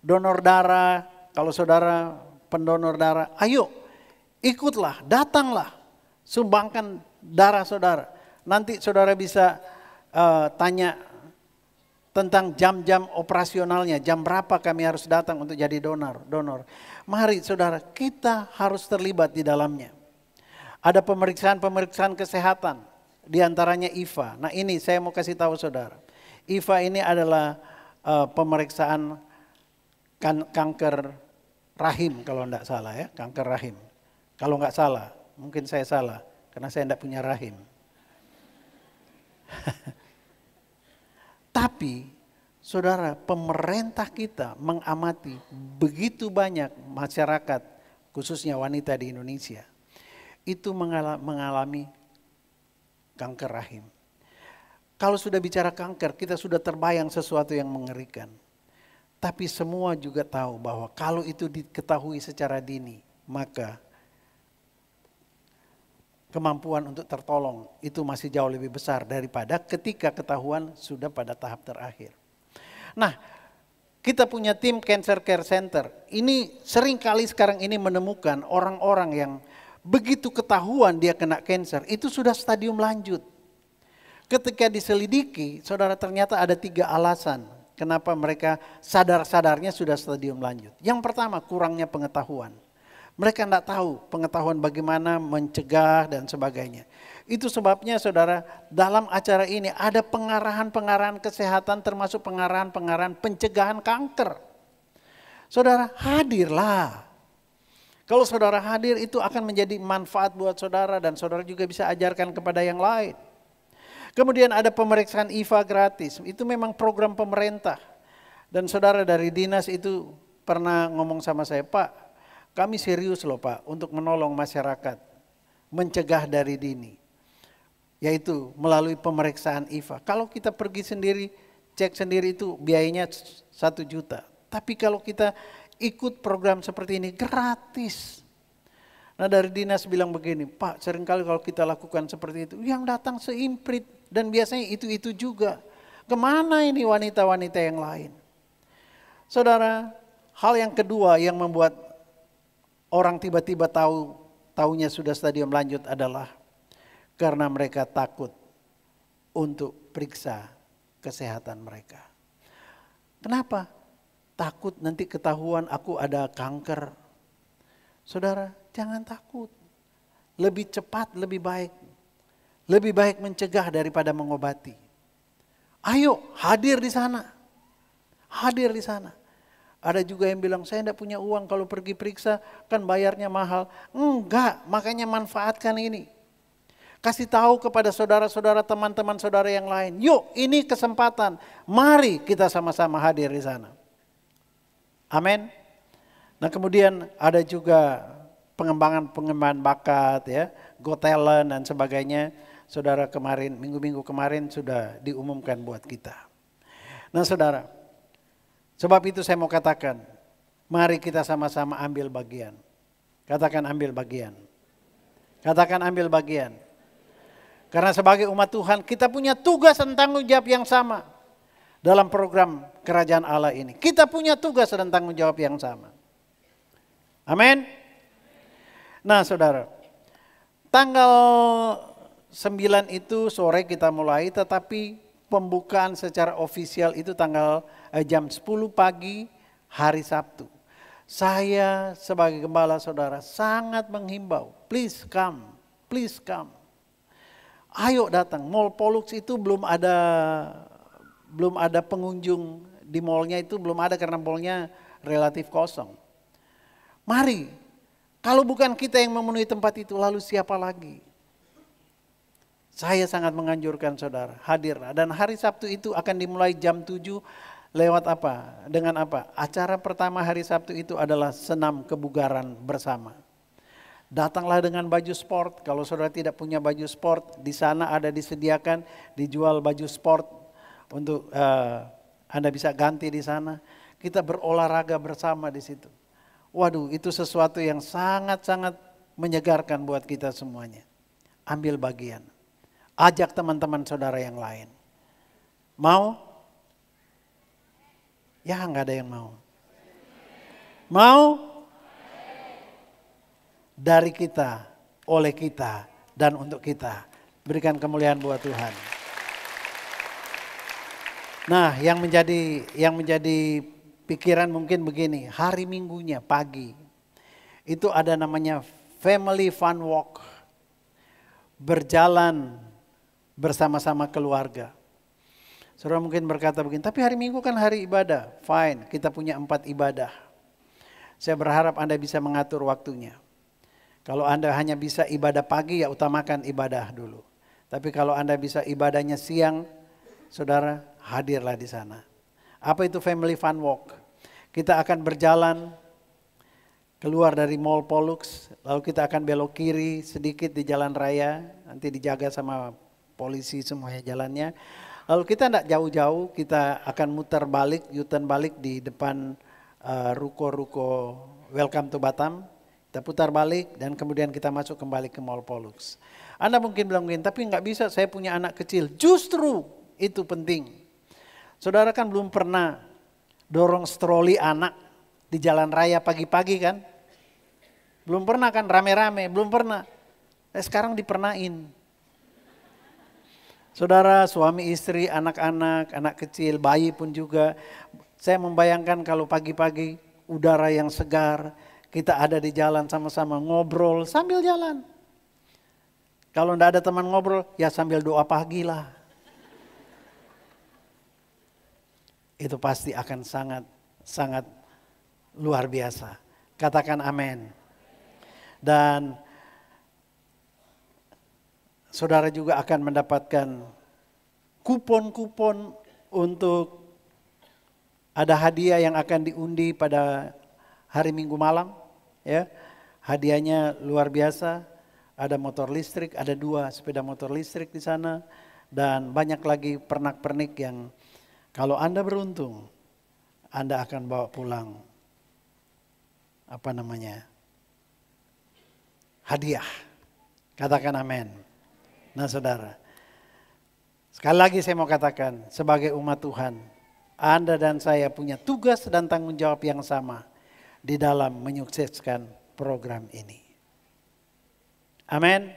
Donor darah, kalau saudara pendonor darah, ayo ikutlah, datanglah, sumbangkan darah saudara. Nanti saudara bisa tanya tentang jam-jam operasionalnya, jam berapa kami harus datang untuk jadi donor. Mari saudara, kita harus terlibat di dalamnya. Ada pemeriksaan kesehatan, diantaranya IVA. Nah ini saya mau kasih tahu saudara. IVA ini adalah pemeriksaan kanker rahim kalau enggak salah ya, kanker rahim. Kalau enggak salah, mungkin saya salah karena saya enggak punya rahim. Tapi saudara, pemerintah kita mengamati begitu banyak masyarakat, khususnya wanita di Indonesia, itu mengalami kanker rahim. Kalau sudah bicara kanker, kita sudah terbayang sesuatu yang mengerikan. Tapi semua juga tahu bahwa kalau itu diketahui secara dini, maka kemampuan untuk tertolong itu masih jauh lebih besar daripada ketika ketahuan sudah pada tahap terakhir. Nah, kita punya tim Cancer Care Center. Ini sering kali sekarang ini menemukan orang-orang yang begitu ketahuan dia kena cancer, itu sudah stadium lanjut. Ketika diselidiki, saudara, ternyata ada 3 alasan kenapa mereka sadar-sadarnya sudah stadium lanjut. Yang pertama, kurangnya pengetahuan. Mereka tidak tahu pengetahuan bagaimana mencegah dan sebagainya. Itu sebabnya saudara, dalam acara ini ada pengarahan-pengarahan kesehatan termasuk pengarahan-pengarahan pencegahan kanker. Saudara, hadirlah. Kalau saudara hadir itu akan menjadi manfaat buat saudara dan saudara juga bisa ajarkan kepada yang lain. Kemudian ada pemeriksaan IVA gratis, itu memang program pemerintah. Dan saudara dari dinas itu pernah ngomong sama saya, Pak, kami serius loh Pak untuk menolong masyarakat, mencegah dari dini. Yaitu melalui pemeriksaan IVA. Kalau kita pergi sendiri, cek sendiri itu biayanya 1 juta. Tapi kalau kita ikut program seperti ini gratis. Nah dari dinas bilang begini, Pak seringkali kalau kita lakukan seperti itu, yang datang seimprit dan biasanya itu-itu juga. Kemana ini wanita-wanita yang lain? Saudara, hal yang kedua yang membuat orang tiba-tiba taunya sudah stadium lanjut adalah karena mereka takut untuk periksa kesehatan mereka. Kenapa? Takut nanti ketahuan aku ada kanker. Saudara, jangan takut. Lebih cepat, lebih baik. Lebih baik mencegah daripada mengobati. Ayo, hadir di sana. Hadir di sana. Ada juga yang bilang, saya tidak punya uang kalau pergi periksa, kan bayarnya mahal. Enggak, makanya manfaatkan ini. Kasih tahu kepada saudara-saudara, teman-teman saudara yang lain. Yuk, ini kesempatan. Mari kita sama-sama hadir di sana. Amin. Nah kemudian ada juga pengembangan bakat ya, Got Talent dan sebagainya. Saudara kemarin, minggu-minggu kemarin sudah diumumkan buat kita. Nah saudara, sebab itu saya mau katakan, mari kita sama-sama ambil bagian. Katakan ambil bagian. Katakan ambil bagian. Karena sebagai umat Tuhan kita punya tugas dan tanggung jawab yang sama dalam program kerajaan Allah ini. Kita punya tugas dan tanggung jawab yang sama. Amin. Nah saudara, tanggal 9 itu sore kita mulai, tetapi pembukaan secara ofisial itu jam 10 pagi hari Sabtu. Saya sebagai gembala saudara sangat menghimbau, please come, please come. Ayo datang, Mall Pollux itu belum ada pengunjung di mallnya itu belum ada karena mallnya relatif kosong. Mari, kalau bukan kita yang memenuhi tempat itu lalu siapa lagi? Saya sangat menganjurkan saudara hadir dan hari Sabtu itu akan dimulai jam 7 lewat apa? Dengan apa? Acara pertama hari Sabtu itu adalah senam kebugaran bersama. Datanglah dengan baju sport. Kalau saudara tidak punya baju sport, di sana ada disediakan, dijual baju sport untuk Anda bisa ganti di sana. Kita berolahraga bersama di situ. Waduh, itu sesuatu yang sangat-sangat menyegarkan buat kita semuanya. Ambil bagian. Ajak teman-teman saudara yang lain. Mau? Ya nggak ada yang mau. Mau? Dari kita, oleh kita, dan untuk kita. Berikan kemuliaan buat Tuhan. Nah yang menjadi pikiran mungkin begini. Hari Minggunya pagi. Itu ada namanya Family Fun Walk. Berjalan bersama-sama keluarga. Saudara mungkin berkata begini, tapi hari Minggu kan hari ibadah. Fine, kita punya 4 ibadah. Saya berharap Anda bisa mengatur waktunya. Kalau Anda hanya bisa ibadah pagi, ya utamakan ibadah dulu. Tapi kalau Anda bisa ibadahnya siang, saudara hadirlah di sana. Apa itu Family Fun Walk? Kita akan berjalan keluar dari Mall Pollux, lalu kita akan belok kiri sedikit di jalan raya, nanti dijaga sama polisi semuanya jalannya. Lalu kita tidak jauh-jauh, kita akan muter balik, U-turn balik di depan ruko-ruko Welcome to Batam. Kita putar balik dan kemudian kita masuk kembali ke Mall Pollux. Anda mungkin bilang, tapi nggak bisa, saya punya anak kecil. Justru itu penting. Saudara kan belum pernah dorong stroli anak di jalan raya pagi-pagi kan? Belum pernah kan rame-rame, belum pernah. Sekarang dipernain. Saudara, suami istri, anak-anak, anak kecil, bayi pun juga. Saya membayangkan kalau pagi-pagi udara yang segar, kita ada di jalan sama-sama ngobrol sambil jalan. Kalau tidak ada teman ngobrol, ya sambil doa pagi lah. Itu pasti akan sangat luar biasa. Katakan amin. Dan saudara juga akan mendapatkan kupon-kupon untuk ada hadiah yang akan diundi pada hari Minggu malam. Ya, hadiahnya luar biasa. Ada motor listrik, ada 2 sepeda motor listrik di sana. Dan banyak lagi pernak-pernik yang kalau Anda beruntung, Anda akan bawa pulang hadiah. Katakan amin. Nah saudara, sekali lagi saya mau katakan, sebagai umat Tuhan, Anda dan saya punya tugas dan tanggung jawab yang sama di dalam menyukseskan program ini. Amin.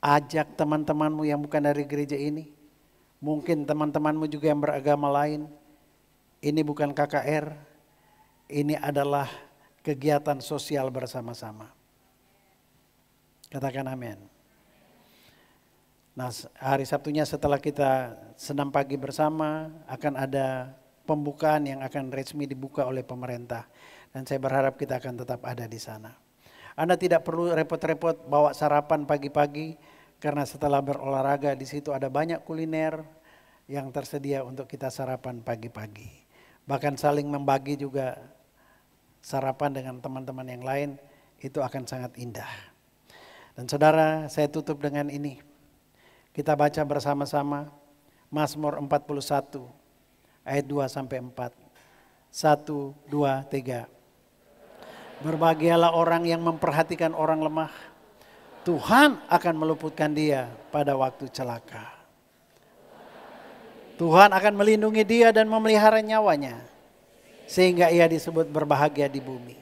Ajak teman-temanmu yang bukan dari gereja ini, mungkin teman-temanmu juga yang beragama lain. Ini bukan KKR, ini adalah kegiatan sosial bersama-sama. Katakan amin. Nah, hari Sabtunya setelah kita senam pagi bersama akan ada pembukaan yang akan resmi dibuka oleh pemerintah. Dan saya berharap kita akan tetap ada di sana. Anda tidak perlu repot-repot bawa sarapan pagi-pagi karena setelah berolahraga di situ ada banyak kuliner yang tersedia untuk kita sarapan pagi-pagi. Bahkan saling membagi juga sarapan dengan teman-teman yang lain itu akan sangat indah. Dan saudara, saya tutup dengan ini. Kita baca bersama-sama Mazmur 41 ayat 2 sampai 4. 1, 2, 3. Berbahagialah orang yang memperhatikan orang lemah. Tuhan akan meluputkan dia pada waktu celaka. Tuhan akan melindungi dia dan memelihara nyawanya, sehingga ia disebut berbahagia di bumi.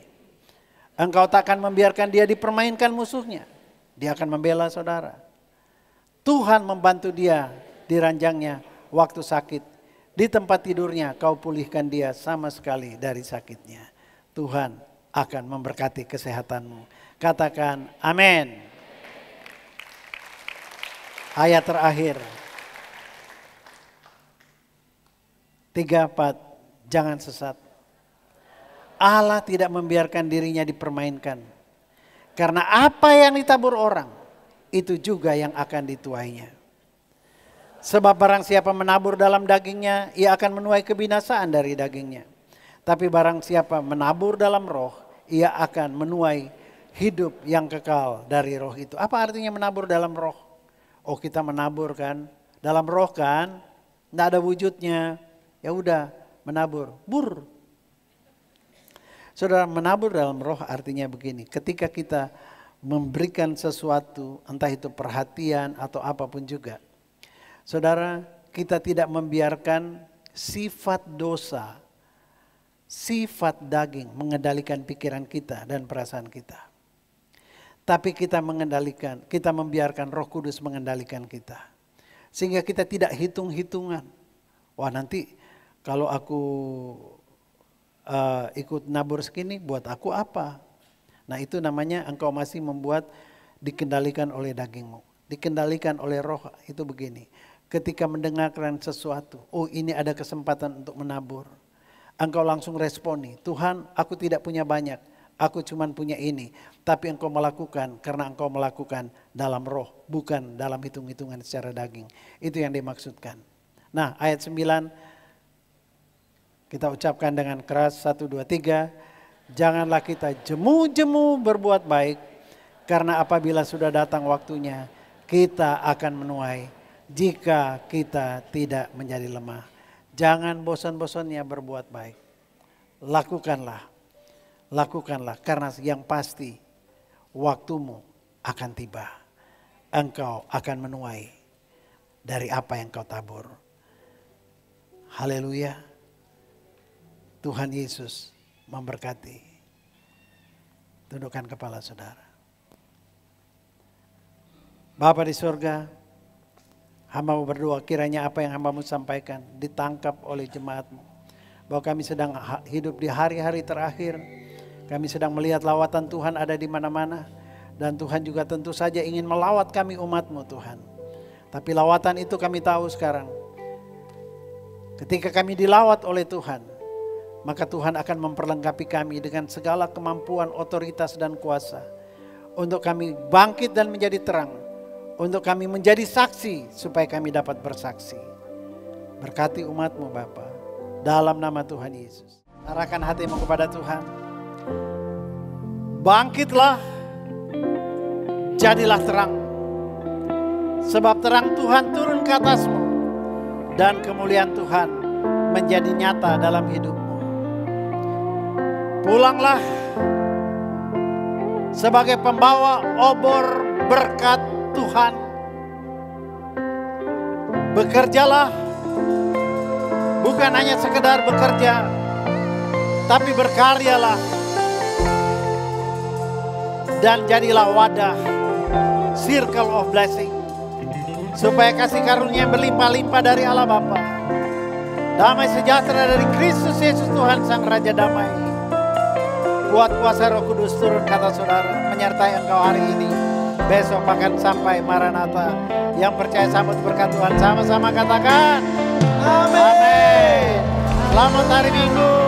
Engkau takkan membiarkan dia dipermainkan musuhnya. Dia akan membela saudara. Tuhan membantu dia di ranjangnya waktu sakit. Di tempat tidurnya kau pulihkan dia sama sekali dari sakitnya. Tuhan akan memberkati kesehatanmu. Katakan amin. Ayat terakhir. 3-4, jangan sesat. Allah tidak membiarkan dirinya dipermainkan. Karena apa yang ditabur orang, itu juga yang akan dituainya. Sebab barang siapa menabur dalam dagingnya, ia akan menuai kebinasaan dari dagingnya. Tapi barang siapa menabur dalam roh, ia akan menuai hidup yang kekal dari roh itu. Apa artinya menabur dalam roh? Oh, kita menabur kan, dalam roh kan, tidak ada wujudnya. Ya udah, menabur, Saudara, menabur dalam roh artinya begini, ketika kita memberikan sesuatu, entah itu perhatian atau apapun juga. Saudara, kita tidak membiarkan sifat dosa, sifat daging mengendalikan pikiran kita dan perasaan kita. Tapi kita membiarkan Roh Kudus mengendalikan kita. Sehingga kita tidak hitung-hitungan. Wah, nanti kalau aku ikut nabur segini, buat aku apa? Nah, itu namanya engkau masih membuat dikendalikan oleh dagingmu. Dikendalikan oleh roh, itu begini. Ketika mendengarkan sesuatu, oh ini ada kesempatan untuk menabur. Engkau langsung responi, Tuhan aku tidak punya banyak, aku cuma punya ini. Tapi engkau melakukan karena engkau melakukan dalam roh, bukan dalam hitung-hitungan secara daging. Itu yang dimaksudkan. Nah, ayat 9, kita ucapkan dengan keras, 1, 2, 3. Janganlah kita jemu-jemu berbuat baik, karena apabila sudah datang waktunya, kita akan menuai jika kita tidak menjadi lemah. Jangan bosan-bosannya berbuat baik. Lakukanlah. Lakukanlah karena yang pasti waktumu akan tiba. Engkau akan menuai dari apa yang kau tabur. Haleluya. Tuhan Yesus memberkati. Tundukkan kepala saudara. Bapa di surga, hamba-Mu berdoa kiranya apa yang hamba-Mu sampaikan ditangkap oleh jemaat-Mu. Bahwa kami sedang hidup di hari-hari terakhir. Kami sedang melihat lawatan Tuhan ada di mana-mana. Dan Tuhan juga tentu saja ingin melawat kami umat-Mu Tuhan. Tapi lawatan itu kami tahu sekarang. Ketika kami dilawat oleh Tuhan, maka Tuhan akan memperlengkapi kami dengan segala kemampuan, otoritas dan kuasa. Untuk kami bangkit dan menjadi terang. Untuk kami menjadi saksi supaya kami dapat bersaksi. Berkati umat-Mu Bapa. Dalam nama Tuhan Yesus. Arahkan hatimu kepada Tuhan. Bangkitlah. Jadilah terang. Sebab terang Tuhan turun ke atasmu. Dan kemuliaan Tuhan menjadi nyata dalam hidupmu. Pulanglah sebagai pembawa obor berkat Tuhan. Bekerjalah bukan hanya sekedar bekerja, tapi berkaryalah dan jadilah wadah circle of blessing supaya kasih karunia berlimpah-limpah dari Allah Bapa. Damai sejahtera dari Kristus Yesus Tuhan Sang Raja Damai. Kuat kuasa Roh Kudus turun kata saudara menyertai engkau hari ini. Besok akan sampai Maranatha. Yang percaya sambut berkat Tuhan sama-sama katakan amin. Selamat hari Minggu.